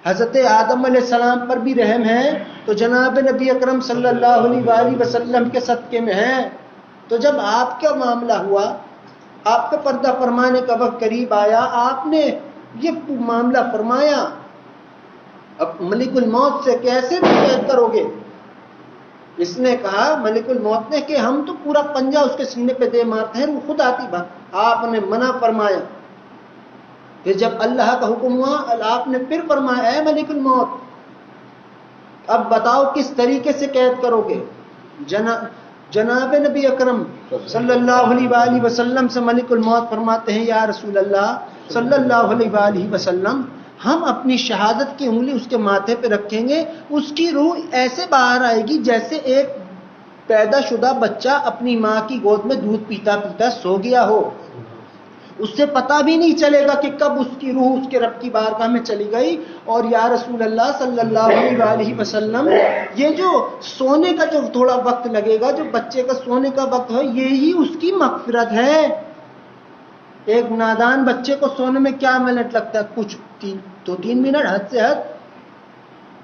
حضرت آدم علیہ السلام پر بھی رحم ہے تو جناب نبی اکرم صلی اللہ علیہ وآلہ وسلم کے صدقے میں ہے. تو جب آپ کا معاملہ ہوا، آپ کا پردہ فرمانے کا وقت قریب آیا، آپ نے یہ معاملہ فرمایا، اب ملک الموت سے کیسے قید کرو گے؟ اس نے کہا ملک الموت نے کہ ہم تو پورا پنجہ اس کے سینے پہ دے مارتے ہیں، وہ خود آتی بات. آپ نے منع فرمایا. پھر جب اللہ کا حکم ہوا آپ نے پھر فرمایا اے ملک الموت اب بتاؤ کس طریقے سے قید کرو گے. جناب نبی اکرم صلی اللہ علیہ وآلہ وسلم سے ملک الموت فرماتے ہیں یا رسول اللہ صلی اللہ علیہ وآلہ وسلم ہم اپنی شہادت کی انگلی اس کے ماتھے پہ رکھیں گے، اس کی روح ایسے باہر آئے گی جیسے ایک پیدا شدہ بچہ اپنی ماں کی گود میں دودھ پیتا پیتا سو گیا ہو. اس سے پتہ بھی نہیں چلے گا کہ کب اس کی روح اس کے رب کی بارگاہ میں چلی گئی. اور یا رسول اللہ صلی اللہ علیہ وآلہ وسلم یہ جو سونے کا جو تھوڑا وقت لگے گا، جو بچے کا سونے کا وقت ہے، یہی اس کی مغفرت ہے. ایک نادان بچے کو سونے میں کیا منٹ لگتا ہے؟ کچھ 2-3 منٹ، حد سے حد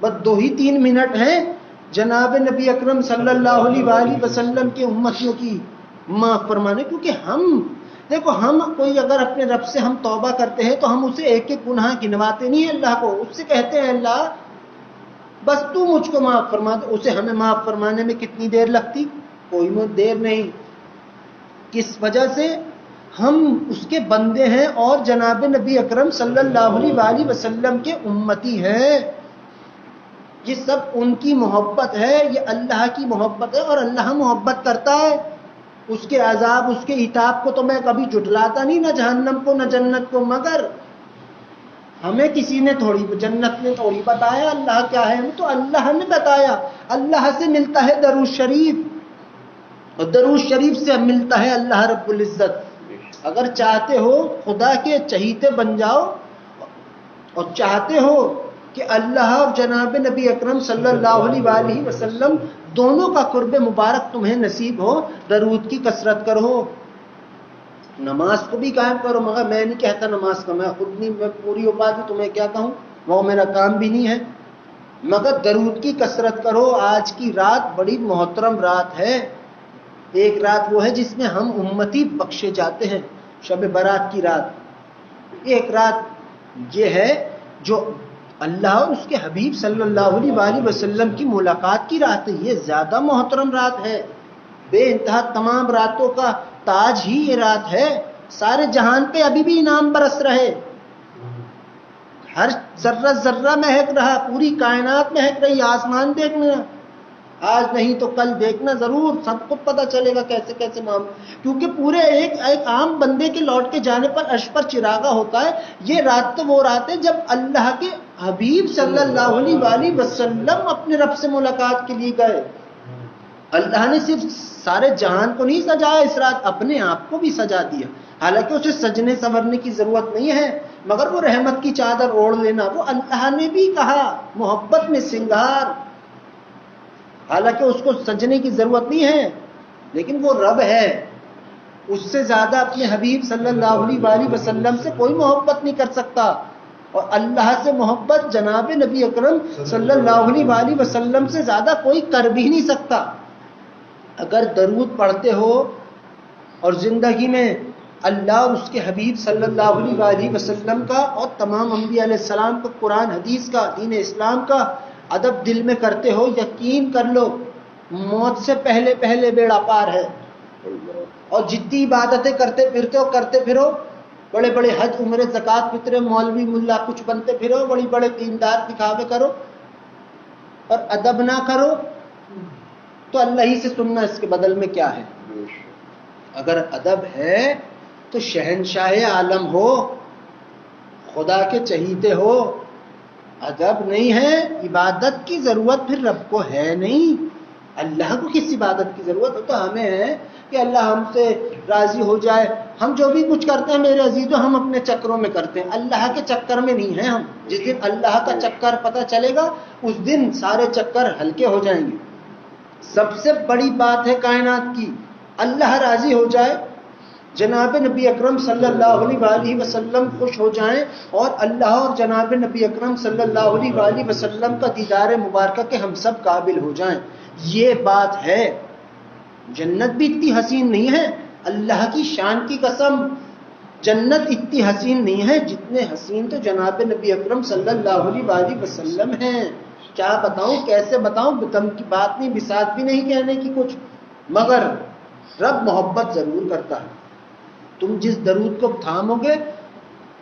بس 2-3 منٹ ہیں جناب نبی اکرم صلی اللہ علیہ وآلہ وسلم کے امتیوں کی معاف فرمانے. کیونکہ ہم کوئی اگر اپنے رب سے ہم توبہ کرتے ہیں تو ہم اسے ایک ایک گناہ گنواتے نہیں ہیں اللہ کو. اس سے کہتے ہیں اللہ بس تو مجھ کو معاف فرما دے. اسے ہمیں معاف فرمانے میں کتنی دیر لگتی؟ کوئی دیر نہیں. کس وجہ سے؟ ہم اس کے بندے ہیں اور جناب نبی اکرم صلی اللہ علیہ وآلہ وسلم کے امتی ہیں. یہ سب ان کی محبت ہے، یہ اللہ کی محبت ہے اور اللہ محبت کرتا ہے. اس کے عذاب، اس کے عتاب کو تو میں کبھی جھٹلاتا نہیں، نہ جہنم کو نہ جنت کو، مگر ہمیں کسی نے تھوڑی، جنت نے تھوڑی بتایا اللہ کیا ہے، تو اللہ نے بتایا۔ اللہ سے ملتا ہے درود شریف، اور درود شریف سے ملتا ہے اللہ رب العزت۔ اگر چاہتے ہو خدا کے چہیتے بن جاؤ، اور چاہتے ہو کہ اللہ اور جناب نبی اکرم صلی اللہ علیہ وآلہ وسلم دونوں کا قرب مبارک تمہیں نصیب ہو، درود کی کثرت کرو، نماز کو بھی قائم کرو۔ مگر میں نہیں کہتا نماز کا، میں خود نہیں میں پوری ہو پاتی، تمہیں کیا کہوں، وہ میرا کام بھی نہیں ہے، مگر درود کی کثرت کرو۔ آج کی رات بڑی محترم رات ہے، ایک رات وہ ہے جس میں ہم امتی بخشے جاتے ہیں، شب برات کی رات۔ ایک رات یہ ہے جو اللہ اور اس کے حبیب صلی اللہ علیہ وآلہ وسلم کی ملاقات کی رات ہے، یہ زیادہ محترم رات ہے، بے انتہا تمام راتوں کا تاج ہی یہ رات ہے۔ سارے جہان پہ ابھی بھی انعام برس رہے، ہر ذرہ ذرہ مہک رہا، پوری کائنات مہک رہی، آسمان دیکھنا آج نہیں تو کل دیکھنا ضرور، سب کو پتہ چلے گا کیسے کیسے معاملے، کیونکہ پورے ایک عام بندے کے لوٹ کے جانے پر عرش پر چراغا ہوتا ہے۔ یہ رات تو وہ رات ہے جب اللہ کے حبیب صلی اللہ علیہ وآلہ وسلم اپنے رب سے ملاقات کے لیے گئے۔ اللہ نے صرف سارے جہان کو نہیں سجایا اس رات، اپنے آپ کو بھی سجا دیا، حالانکہ اسے سجنے سنورنے کی ضرورت نہیں ہے، مگر وہ رحمت کی چادر اوڑھ لینا، وہ اللہ نے بھی کہا محبت میں سنگار، حالانکہ اس کو سجنے کی ضرورت نہیں ہے، لیکن وہ رب ہے، اس سے زیادہ اپنے حبیب صلی اللہ علیہ وآلہ وسلم سے کوئی محبت نہیں کر سکتا، اور اللہ سے محبت جناب نبی اکرم صلی اللہ علیہ وآلہ وسلم سے زیادہ کوئی کر بھی نہیں سکتا۔ اگر درود پڑھتے ہو اور زندگی میں اللہ اور اس کے حبیب صلی اللہ علیہ وآلہ وسلم کا اور تمام انبیاء علیہ السلام کا، قرآن حدیث کا، دین اسلام کا ادب دل میں کرتے ہو، یقین کر لو موت سے پہلے پہلے بیڑا پار ہے۔ اور جتنی عبادتیں کرتے پھرتے ہو، کرتے پھرو، بڑے بڑے حج عمرے زکوٰۃ فطرے مولوی ملا کچھ بنتے پھرو، بڑی بڑے دیندار دکھاوے کرو، اور ادب نہ کرو تو اللہ ہی سے سننا، اس کے بدل میں کیا ہے؟ اگر ادب ہے تو شہنشاہ عالم ہو، خدا کے چہیتے ہو، ادب نہیں ہے، عبادت کی ضرورت پھر رب کو ہے نہیں، اللہ کو کس عبادت کی ضرورت ہو؟ تو ہمیں ہے کہ اللہ ہم سے راضی ہو جائے، ہم جو بھی کچھ کرتے ہیں میرے عزیزو ہم اپنے چکروں میں کرتے ہیں، اللہ کے چکر میں نہیں ہیں ہم۔ جس دن اللہ کا چکر پتہ چلے گا اس دن سارے چکر ہلکے ہو جائیں گے۔ سب سے بڑی بات ہے کائنات کی، اللہ راضی ہو جائے، جناب نبی اکرم صلی اللہ علیہ وآلہ وسلم خوش ہو جائیں، اور اللہ اور جناب نبی اکرم صلی اللہ علیہ وآلہ وسلم کا دیدار مبارکہ کے ہم سب قابل ہو جائیں، یہ بات ہے۔ جنت بھی اتنی حسین نہیں ہے، اللہ کی شان کی قسم، جنت اتنی حسین نہیں ہے جتنے حسین تو جناب نبی اکرم صلی اللہ علیہ وآلہ وسلم ہیں۔ کیا بتاؤں، کیسے بتاؤں، دم کی بات نہیں، بساط بھی نہیں کہنے کی کچھ، مگر رب محبت ضرور کرتا ہے۔ تم جس درود کو تھامو گے،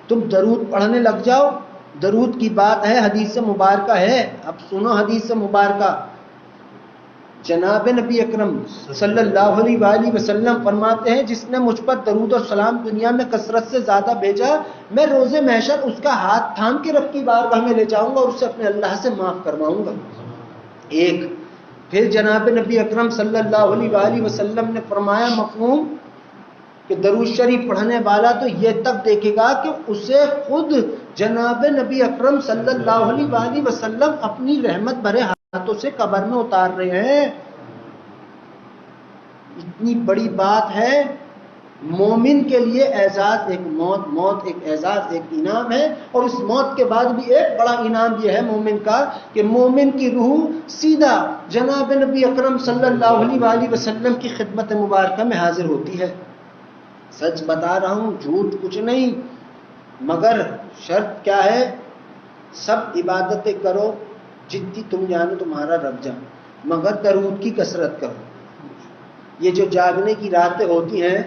تم درود پڑھنے لگ جاؤ، درود کی بات ہے، حدیث مبارکہ ہے، اب سنو حدیث مبارکہ۔ جناب نبی اکرم صلی اللہ علیہ وآلہ وسلم فرماتے ہیں جس نے مجھ پر درود اور سلام دنیا میں کثرت سے زیادہ بھیجا، میں روز محشر اس کا ہاتھ تھام کے رب کی بارگاہ میں لے جاؤں گا اور اسے اپنے اللہ سے معاف کرواؤں گا۔ ایک پھر جناب نبی اکرم صلی اللہ علیہ وآلہ وسلم نے فرمایا مفہوم کہ درود شریف پڑھنے والا تو یہ تک دیکھے گا کہ اسے خود جناب نبی اکرم صلی اللہ علیہ وآلہ وسلم اپنی رحمت بھرے ہاتھوں سے قبر میں اتار رہے ہیں۔ اتنی بڑی بات ہے، مومن کے لیے اعزاز ایک موت ایک اعزاز ایک انعام ہے، اور اس موت کے بعد بھی ایک بڑا انعام یہ ہے مومن کا کہ مومن کی روح سیدھا جناب نبی اکرم صلی اللہ علیہ وآلہ وسلم کی خدمت مبارکہ میں حاضر ہوتی ہے۔ سچ بتا رہا ہوں، جھوٹ کچھ نہیں، مگر شرط کیا ہے؟ سب عبادتیں کرو جتنی تم جانو تمہارا رب جانے، مگر درود کی کثرت کرو۔ یہ جو جاگنے کی راتیں ہوتی ہیں،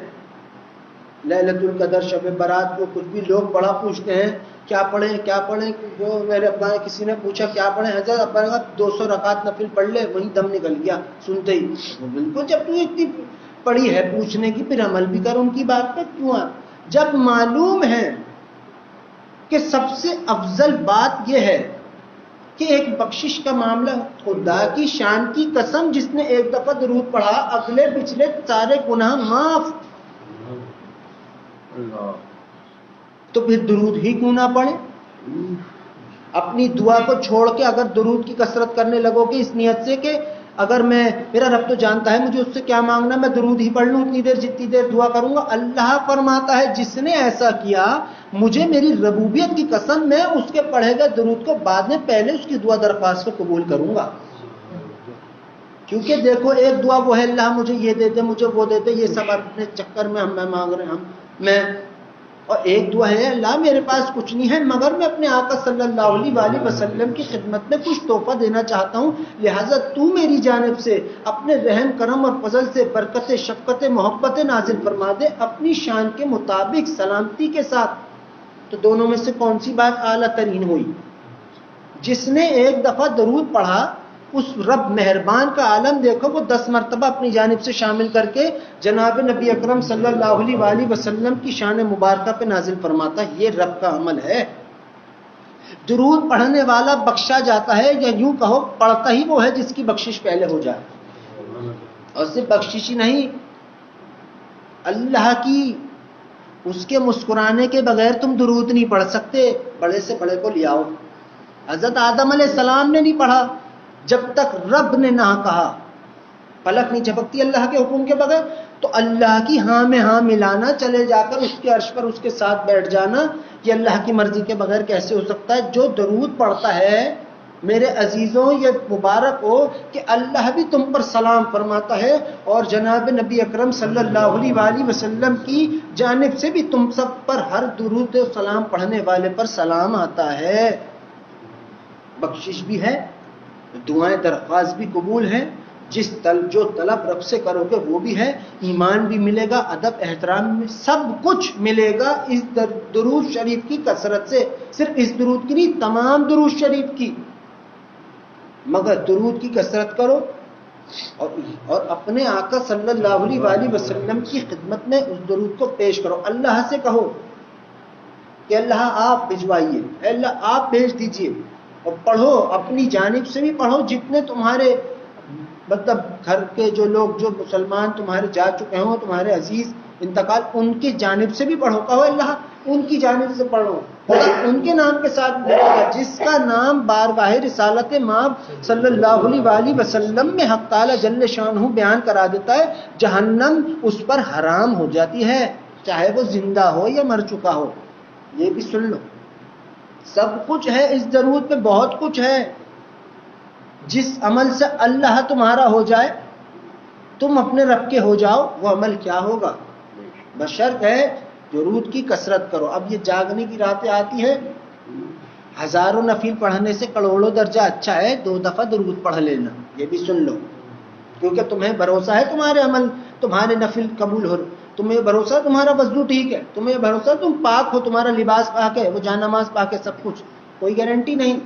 لیلۃ القدر، شب برات کو کچھ بھی لوگ بڑا پوچھتے ہیں کیا پڑھیں کیا پڑھیں، وہ میرے ابا نے کسی نے پوچھا کیا پڑھیں، حضرت ابا نے کہا 200 رکعت نفل پڑھ لے، وہیں دم نکل گیا سنتے ہی۔ بالکل، جب تو اتنی پڑی ہے پوچھنے کی، پھر عمل بھی کر ان کی بات پہ کیوں جب معلوم ہے کہ سب سے افضل بات یہ ہے کہ ایک بخشش کا معاملہ، خدا کی شان کی قسم، جس نے ایک دفعہ درود پڑھا اگلے پچھلے سارے گناہ معاف، تو پھر درود ہی کیوں نہ پڑھے؟ اپنی دعا کو چھوڑ کے اگر درود کی کثرت کرنے لگو گے اس نیت سے کہ اگر میرا رب تو جانتا ہے مجھے اس سے کیا مانگنا، میں درود ہی پڑھ لوں اتنی دیر جتنی دیر دعا کروں گا، اللہ فرماتا ہے جس نے ایسا کیا مجھے میری ربوبیت کی قسم میں اس کے پڑھے گئے درود کو بعد میں پہلے اس کی دعا درخواست کو قبول کروں گا. کیونکہ دیکھو ایک دعا وہ ہے اللہ مجھے یہ دے دے مجھے وہ دے دے، یہ سب اپنے چکر میں ہم مانگ رہے ہیں اور ایک دعا ہے اللہ میرے پاس کچھ نہیں ہے مگر میں اپنے آقا صلی اللہ علیہ وسلم کی خدمت میں کچھ تحفہ دینا چاہتا ہوں، لہٰذا تو میری جانب سے اپنے رحم کرم اور فضل سے برکت شفقت محبت نازل فرما دے اپنی شان کے مطابق سلامتی کے ساتھ. تو دونوں میں سے کون سی بات اعلیٰ ترین ہوئی؟ جس نے ایک دفعہ درود پڑھا اس رب مہربان کا عالم دیکھو وہ 10 مرتبہ اپنی جانب سے شامل کر کے جناب نبی اکرم صلی اللہ علیہ وسلم کی شان مبارکہ پہ نازل فرماتا ہے. یہ رب کا عمل ہے. درود پڑھنے والا بخشا جاتا ہے، یا یوں کہو پڑھتا ہی وہ ہے جس کی بخشش پہلے ہو جائے. اور صرف بخشش ہی نہیں، اللہ کی اس کے مسکرانے کے بغیر تم درود نہیں پڑھ سکتے. بڑے سے بڑے کو لے آؤ. حضرت آدم علیہ السلام نے نہیں پڑھا جب تک رب نے نہ کہا، پلک نہیں جھپکتی اللہ کے حکم کے بغیر. تو اللہ کی ہاں میں ہاں ملانا، چلے جا کر اس کے عرش پر اس کے ساتھ بیٹھ جانا، یہ اللہ کی مرضی کے بغیر کیسے ہو سکتا ہے؟ جو درود پڑھتا ہے میرے عزیزوں یہ مبارک ہو کہ اللہ بھی تم پر سلام فرماتا ہے اور جناب نبی اکرم صلی اللہ علیہ وسلم کی جانب سے بھی تم سب پر ہر درود و سلام پڑھنے والے پر سلام آتا ہے. بخشش بھی ہے، دعائیں درخواست بھی قبول ہیں، جو طلب رب سے کرو گے وہ بھی ہے، ایمان بھی ملے گا، ادب احترام میں سب کچھ ملے گا اس درود شریف کی کثرت سے. صرف اس درود کی نہیں، تمام درود شریف کی. مگر درود کی کثرت کرو اور اپنے آقا صلی اللہ علیہ وسلم کی خدمت میں اس درود کو پیش کرو. اللہ سے کہو کہ اللہ آپ بھجوائیے، اللہ آپ بھیج دیجئے، اور پڑھو اپنی جانب سے بھی پڑھو. جتنے تمہارے مطلب گھر کے جو لوگ جو مسلمان تمہارے جا چکے ہوں تمہارے عزیز انتقال، ان کی جانب سے بھی پڑھو. کہو اللہ ان کی جانب سے پڑھو، ان کے نام کے ساتھ جس کا نام بارگاہ رسالت مآب صلی اللہ علیہ وسلم میں حق تعالی جل شانہ بیان کرا دیتا ہے جہنم اس پر حرام ہو جاتی ہے، چاہے وہ زندہ ہو یا مر چکا ہو. یہ بھی سن لو، سب کچھ ہے اس درود پہ، بہت کچھ ہے. جس عمل سے اللہ تمہارا ہو جائے تم اپنے رب کے ہو جاؤ، وہ عمل کیا ہوگا؟ بشرط ہے درود کی کثرت کرو. اب یہ جاگنے کی راتیں آتی ہیں، ہزاروں نفل پڑھنے سے کروڑوں درجہ اچھا ہے 2 دفعہ درود پڑھ لینا. یہ بھی سن لو، کیونکہ تمہیں بھروسہ ہے تمہارے عمل تمہارے نفل قبول ہو، تمہیں بھروسہ ہے تمہارا وضو ٹھیک ہے، تمہیں بھروسہ ہے تم پاک ہو، تمہارا لباس پاک ہے، وہ جان نماز پاک ہے، سب کچھ. کوئی گارنٹی نہیں،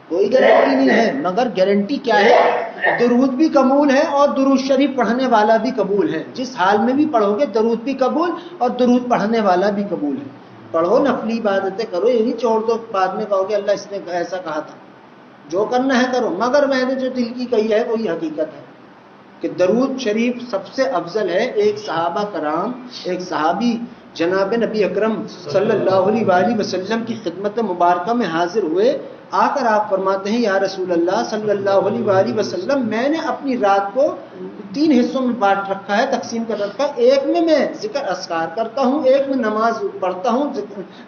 کوئی گارنٹی نہیں ہے. مگر گارنٹی کیا ہے؟ درود بھی قبول ہے اور درود شریف پڑھنے والا بھی قبول ہے. جس حال میں بھی پڑھو گے درود بھی قبول اور درود پڑھنے والا بھی قبول ہے. پڑھو، نفلی عبادتیں کرو، یہ نہیں چھوڑ دو بعد میں کہو گے اللہ اس نے ایسا کہا تھا. جو کرنا ہے کرو، مگر میں نے جو دل کی کہی ہے وہی حقیقت ہے کہ درود شریف سب سے افضل ہے. ایک صحابہ کرام، ایک صحابی جناب نبی اکرم صلی اللہ علیہ وسلم کی خدمت مبارکہ میں حاضر ہوئے. آ کر آپ فرماتے ہیں یا رسول اللہ صلی اللہ علیہ وسلم، میں نے اپنی رات کو 3 حصوں میں بانٹ رکھا ہے، تقسیم کر رکھا ہے. ایک میں ذکر اذکار کرتا ہوں، ایک میں نماز پڑھتا ہوں،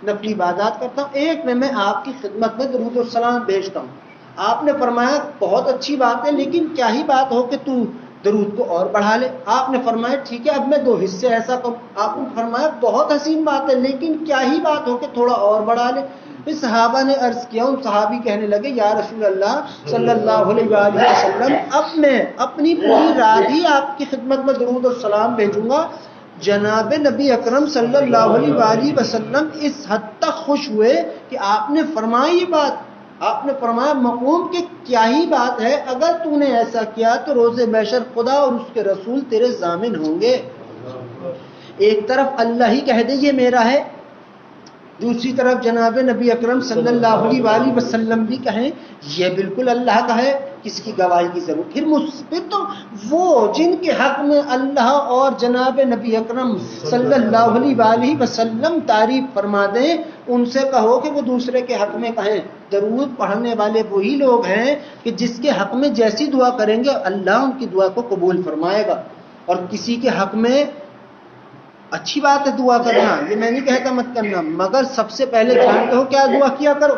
نفلی عبادات کرتا ہوں، ایک میں آپ کی خدمت میں درود و سلام بھیجتا ہوں. آپ نے فرمایا بہت اچھی بات ہے، لیکن کیا ہی بات ہو کہ تو درود کو اور بڑھا لے. آپ نے فرمایا ٹھیک ہے اب میں 2 حصے ایسا کروں. آپ نے فرمایا بہت حسین بات ہے، لیکن کیا ہی بات ہو کہ تھوڑا اور بڑھا لے. پھر صحابہ نے عرض کیا، ان صحابی کہنے لگے یا رسول اللہ صلی اللہ علیہ وسلم، اب میں اپنی پوری رات ہی آپ کی خدمت میں درود و سلام بھیجوں گا. جناب نبی اکرم صلی اللہ علیہ وسلم اس حد تک خوش ہوئے کہ آپ نے فرمائی یہ بات آپ نے فرمایا مقوم کہ کیا ہی بات ہے، اگر تو نے ایسا کیا تو روز محشر خدا اور اس کے رسول تیرے ضامن ہوں گے۔ ایک طرف اللہ ہی کہہ دے یہ میرا ہے، دوسری طرف جناب نبی اکرم صلی اللہ علیہ وآلہ وسلم بھی کہیں یہ بالکل اللہ کا ہے، کس کی گواہی کی ضرورت؟ پھر تو وہ جن کے حق میں اللہ اور جناب نبی اکرم صلی اللہ علیہ وآلہ وسلم تعریف فرما دیں، ان سے کہو کہ وہ دوسرے کے حق میں کہیں۔ درود پڑھنے والے وہی لوگ ہیں کہ جس کے حق میں جیسی دعا کریں گے اللہ ان کی دعا کو قبول فرمائے گا۔ اور کسی کے حق میں اچھی بات ہے دعا کرنا، یہ میں نہیں کہتا مت کرنا، مگر سب سے پہلے جانتے ہو کیا دعا کیا کرو؟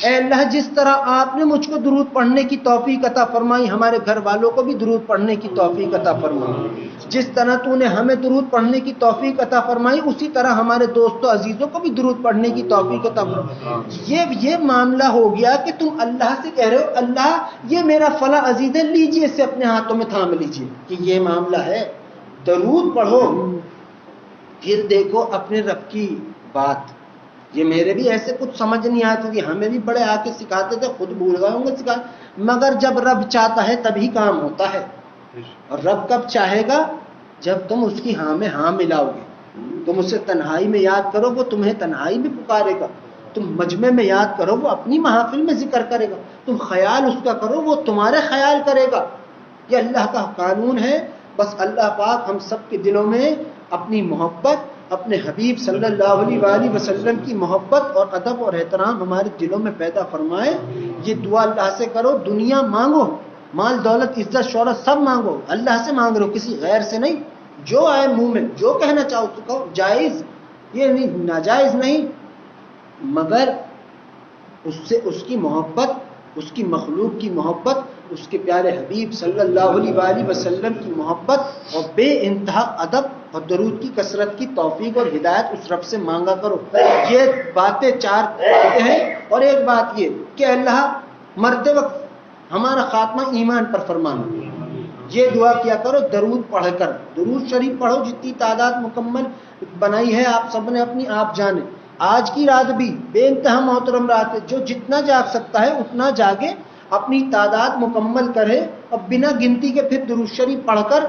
اے اللہ جس طرح آپ نے مجھ کو درود پڑھنے کی توفیق عطا فرمائی، ہمارے گھر والوں کو بھی درود پڑھنے کی توفیق عطا فرمائی۔ جس طرح تو نے ہمیں درود پڑھنے کی توفیق عطا فرمائی، اسی طرح ہمارے دوستوں عزیزوں کو بھی درود پڑھنے کی توفیق عطا فرمائی۔ یہ معاملہ ہو گیا کہ تم اللہ سے کہہ رہے ہو اللہ یہ میرا فلاں عزیز ہے، لیجئے اسے اپنے ہاتھوں میں تھام لیجئے، کہ یہ معاملہ ہے۔ درود پڑھو، پھر دیکھو اپنے رب کی بات۔ یہ میرے بھی ایسے کچھ سمجھ نہیں آتی تھی، ہمیں بھی بڑے آ کے سکھاتے تھے، خود بھول گئے ہوں گے سکھا، مگر جب رب چاہتا ہے تبھی کام ہوتا ہے۔ اور رب کب چاہے گا؟ جب تم اس کی ہاں میں ہاں ملاؤ گے۔ تم اسے تنہائی میں یاد کرو، وہ تمہیں تنہائی میں پکارے گا۔ تم مجمع میں یاد کرو، وہ اپنی محافل میں ذکر کرے گا۔ تم خیال اس کا کرو، وہ تمہارے خیال کرے گا۔ یہ اللہ کا قانون ہے۔ بس اللہ پاک ہم سب کے دلوں میں اپنی محبت، اپنے حبیب صلی اللہ علیہ وآلہ وسلم کی محبت اور ادب اور احترام ہمارے دلوں میں پیدا فرمائے۔ یہ دعا اللہ سے کرو، دنیا مانگو، مال دولت عزت شہرت سب مانگو، اللہ سے مانگ رہو، کسی غیر سے نہیں۔ جو آئے منہ میں، جو کہنا چاہو تو کہو، جائز یہ نہیں، ناجائز نہیں، مگر اس سے اس کی محبت، اس کی مخلوق کی محبت، اس کے پیارے حبیب صلی اللہ علیہ وآلہ وسلم کی محبت اور بے انتہا ادب اور درود کی کثرت کی توفیق اور ہدایت اس رب سے مانگا کرو۔ یہ باتیں چار ہیں۔ اور ایک بات یہ کہ اللہ مرتے وقت ہمارا خاتمہ ایمان پر فرمانا، یہ دعا کیا کرو درود پڑھ کر۔ درود شریف پڑھو، جتنی تعداد مکمل بنائی ہے آپ سب نے اپنی، آپ جانیں۔ آج کی رات بھی بے انتہا محترم رات ہے، جو جتنا جاگ سکتا ہے اتنا جاگے، اپنی تعداد مکمل کرے، اور بنا گنتی کے پھر درود شریف پڑھ کر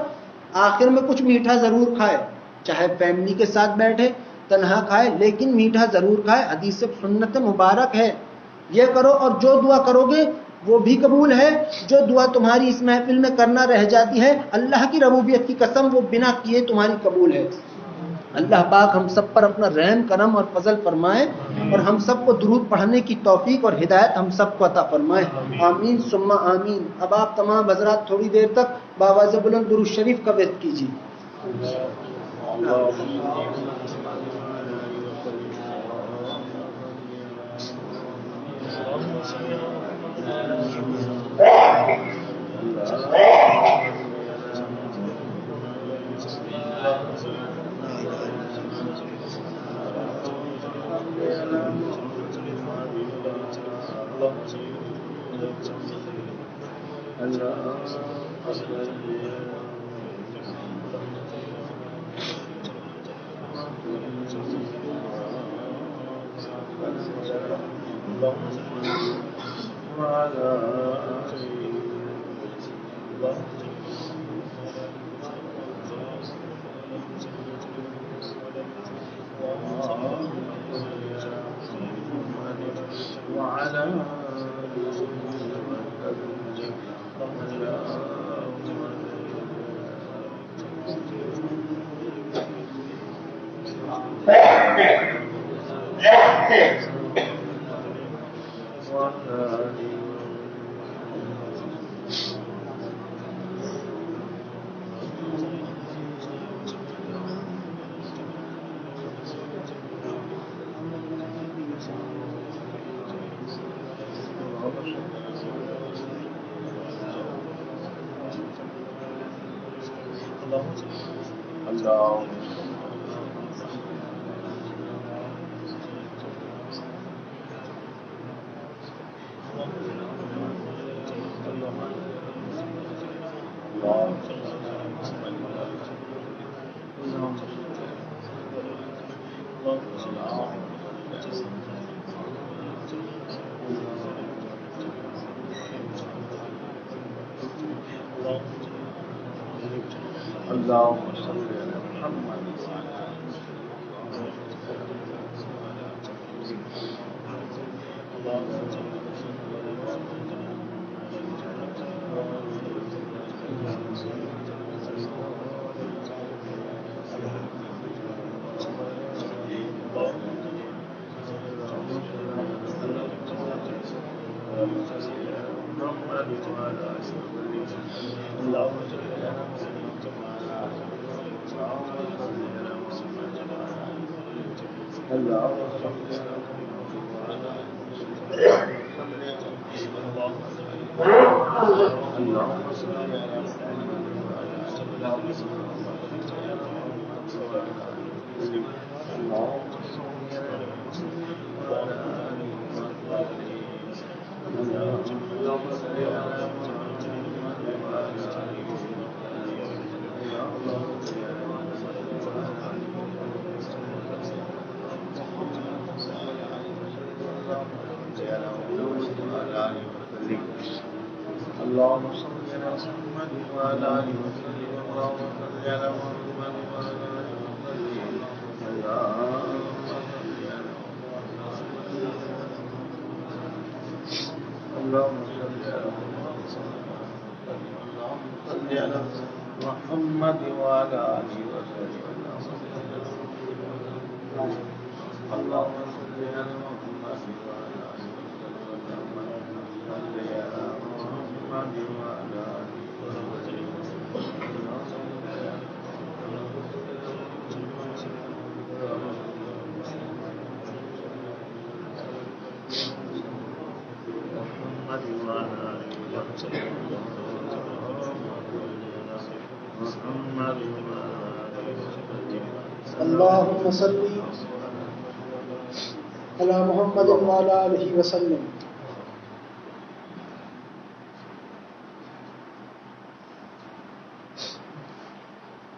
آخر میں کچھ میٹھا ضرور کھائے، چاہے فیملی کے ساتھ بیٹھے تنہا کھائے، لیکن میٹھا ضرور کھائے، حدیث سنت مبارک ہے۔ یہ کرو، اور جو دعا کرو گے وہ بھی قبول ہے۔ جو دعا تمہاری اس محفل میں کرنا رہ جاتی ہے، اللہ کی ربوبیت کی قسم وہ بنا کیے تمہاری قبول ہے۔ اللہ پاک ہم سب پر اپنا رحم کرم اور فضل فرمائے، اور ہم سب کو درود پڑھنے کی توفیق اور ہدایت ہم سب کو عطا فرمائے، آمین ثم آمین۔ اب آپ تمام حضرات تھوڑی دیر تک بآواز بلند درود شریف کا وعد کیجیے۔ اللهم صل على محمد اللهم صل على محمد وعلى آلہ وسلم.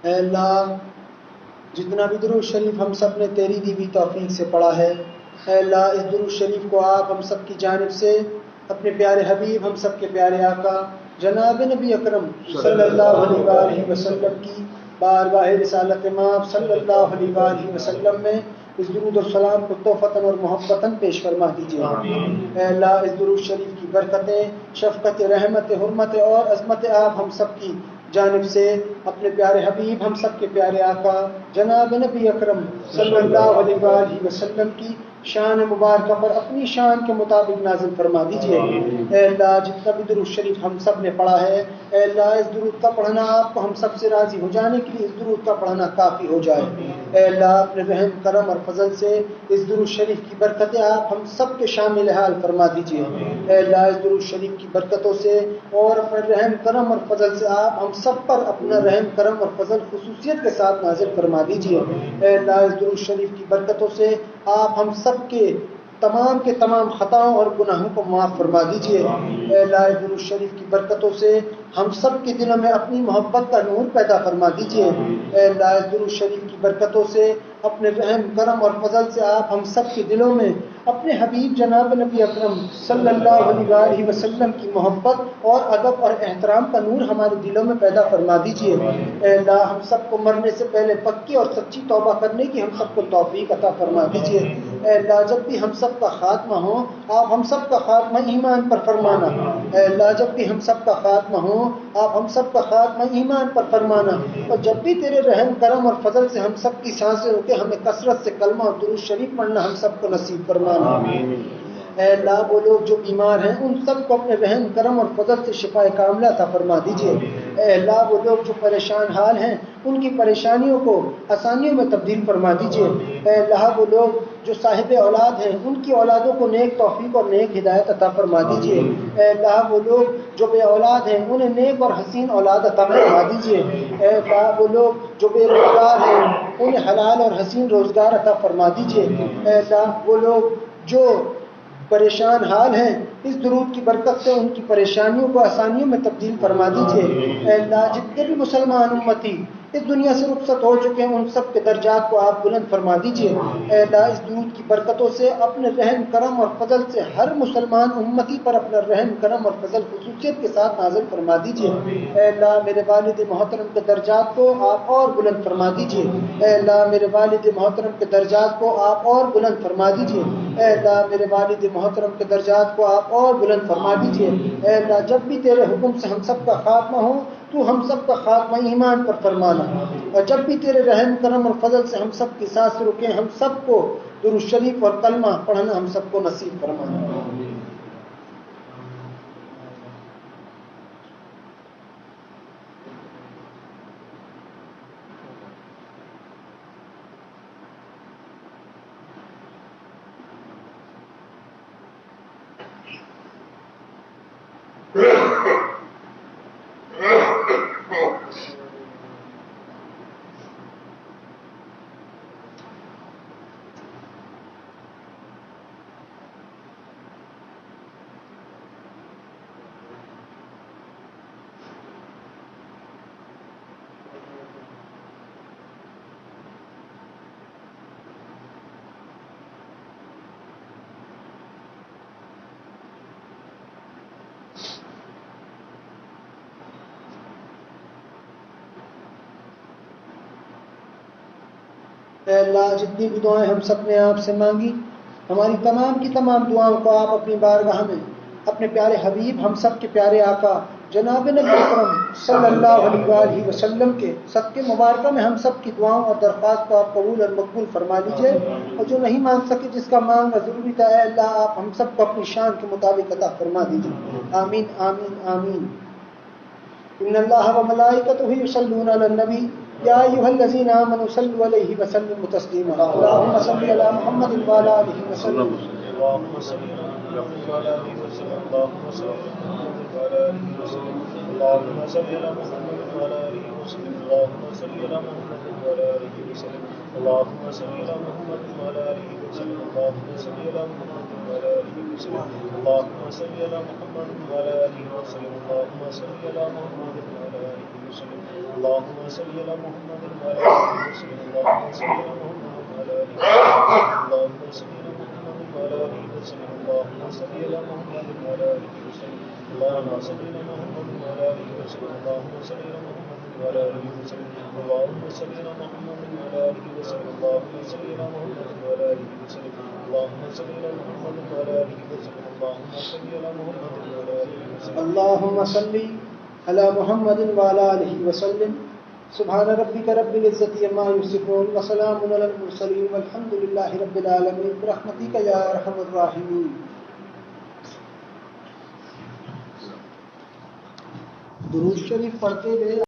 اے اللہ، جتنا بھی درود شریف ہم سب نے تیری دی ہوئی توفیق سے پڑھا ہے، اے اللہ اس درود شریف کو آپ ہم سب کی جانب سے اپنے پیارے حبیب ہم سب کے پیارے آقا جناب نبی اکرم صلی اللہ علیہ وآلہ وسلم کی بارگاہ رسالت مآب صلی اللہ علیہ وآلہ وسلم میں اس درود اور سلام کو تحفتاً اور محبتاً پیش فرما دیجیے. اے اللہ اس درود شریف کی برکتیں، شفقت، رحمت، حرمت اور عظمت آپ ہم سب کی جانب سے اپنے پیارے حبیب ہم سب کے پیارے آقا جناب نبی اکرم صلی اللہ علیہ وآلہ وسلم کی شان مبارکہ پر اپنی شان کے مطابق نازل فرما دیجیے. اے اللہ جتنا بھی درود شریف ہم سب نے پڑھا ہے، اے اللہ اس درود کا پڑھنا آپ کو ہم سب سے راضی ہو جانے کے لیے اس درود کا پڑھنا کافی ہو جائے. اے اللہ اپنے رحم کرم اور فضل سے اس درود شریف کی برکتیں آپ ہم سب کے شامل حال فرما دیجیے. اے اللہ اس درود شریف کی برکتوں سے اور اپنے رحم کرم اور فضل سے آپ ہم سب پر اپنا رحم کرم اور فضل خصوصیت کے ساتھ نازل فرما دیجیے. اے اللہ اس درود شریف کی برکتوں سے آپ ہم سب کے تمام خطاؤں اور گناہوں کو معاف فرما دیجیے. اے اللہ درود شریف کی برکتوں سے ہم سب کے دلوں میں اپنی محبت کا نور پیدا فرما دیجیے. اے اللہ درود شریف کی برکتوں سے اپنے رحم کرم اور فضل سے آپ ہم سب کے دلوں میں اپنے حبیب جناب نبی اکرم صلی اللہ علیہ وسلم کی محبت اور ادب اور احترام کا نور ہمارے دلوں میں پیدا فرما دیجیے. اے اللہ ہم سب کو مرنے سے پہلے پکی اور سچی توبہ کرنے کی ہم سب کو توفیق عطا فرما دیجیے. اے اللہ جب بھی ہم سب کا خاتمہ ہو آپ ہم سب کا خاتمہ ایمان پر فرمانا. اے اللہ جب بھی ہم سب کا خاتمہ ہو آپ ہم سب کا خاتمہ ایمان پر فرمانا. اور جب بھی تیرے رحم کرم اور فضل سے ہم سب کی سانسیں روکے ہمیں کثرت سے کلمہ اور درود شریف پڑھنا ہم سب کو نصیب فرمانا. اے اللہ وہ لوگ جو بیمار ہیں ان سب کو اپنے رحم کرم اور فضل سے شفا کاملہ عطا فرما دیجیے. اے اللہ وہ لوگ جو پریشان حال ہیں ان کی پریشانیوں کو آسانیوں میں تبدیل فرما دیجیے. اے اللہ وہ لوگ جو صاحب اولاد ہیں ان کی اولادوں کو نیک توفیق اور نیک ہدایت عطا فرما دیجیے. اے اللہ وہ لوگ جو بے اولاد ہیں انہیں نیک اور حسین اولاد عطا فرما دیجیے. اے اللہ وہ لوگ جو بے روزگار ہیں انہیں حلال اور حسین روزگار عطا فرما دیجیے. اے اللہ وہ لوگ جو پریشان حال ہیں اس درود کی برکت سے ان کی پریشانیوں کو آسانیوں میں تبدیل فرما دیجیے. اے اللہ جتنے بھی مسلمان امتی اس دنیا سے رخصت ہو چکے ہیں ان سب کے درجات کو آپ بلند فرما دیجئے۔ اے اللہ اس درود کی برکتوں سے اپنے رحم کرم اور فضل سے ہر مسلمان امتی پر اپنا رحم کرم اور فضل خصوصیت کے ساتھ نازل فرما دیجئے۔ اے اللہ میرے والد محترم کے درجات کو آپ اور بلند فرما دیجئے۔ اے اللہ میرے والد محترم کے درجات کو آپ اور بلند فرما دیجئے۔ اے اللہ میرے والد محترم کے درجات کو آپ اور بلند فرما دیجئے۔ اے اللہ جب بھی تیرے حکم سے ہم سب کا خاتمہ ہو تو ہم سب کا خاتمہ ایمان پر فرمانا، اور جب بھی تیرے رحم کرم اور فضل سے ہم سب کی سانس رکے ہم سب کو درود شریف اور کلمہ پڑھنا ہم سب کو نصیب فرمانا۔ اے اللہ جتنی بھی دعائیں ہم سب نے آپ سے مانگی ہماری تمام کی تمام دعاؤں کو آپ اپنی بارگاہ میں اپنے پیارے حبیب ہم سب کے پیارے آقا جناب نبی اکرم صلی اللہ علیہ وآلہ وسلم کے صدقے مبارکہ میں ہم سب کی دعاؤں اور درخواست کو آپ قبول اور مقبول فرما لیجئے، اور جو نہیں مانگ سکے جس کا مانگنا ضروری تھا اے اللہ آپ ہم سب کو اپنی شان کے مطابق عطا فرما دیجئے۔ آمین آمین آمین۔ ان اللہ وملائکتہ یصلون علی النبی یا ایھا الذین آمنوا صلوا علیہ وسلموا تسلیما۔ اللهم صل علی محمد وعلی آلہ وسلم۔ اللهم صل على محمد وعلى آله وسلم. اللهم صل على محمد وعلى آله وسلم. اللهم صل على محمد وعلى آله وسلم. اللهم صل على محمد وعلى آله وسلم. اللهم صل على محمد وعلى آله وسلم. اللهم صل على محمد وعلى آله وسلم. اللهم صل على محمد وعلى آله وسلم. اللهم صل على محمد وعلى آله وسلم. اللهم صل على محمد وعلى آله وسلم. اللهم صل على محمد وعلى آله وسلم. اللهم صل على محمد وعلى آله وسلم. اللهم صل على محمد وعلى آله وسلم. اللهم صل على محمد وعلى آله وسلم. اللهم صل على محمد وعلى آله وسلم. اللهم صل على محمد وعلى آله وسلم. اللهم صل على محمد وعلى آله وسلم. اللهم صل على محمد وعلى آله وسلم. اللهم صل على محمد وعلى آله وسلم. اللهم صل على محمد وعلى آله وسلم. سبحان ربك رب العزة عما يصفون وسلام على المرسلين والحمد لله رب العالمين برحمتك يا ارحم الراحمين۔ درود شریف پڑھتے ہوئے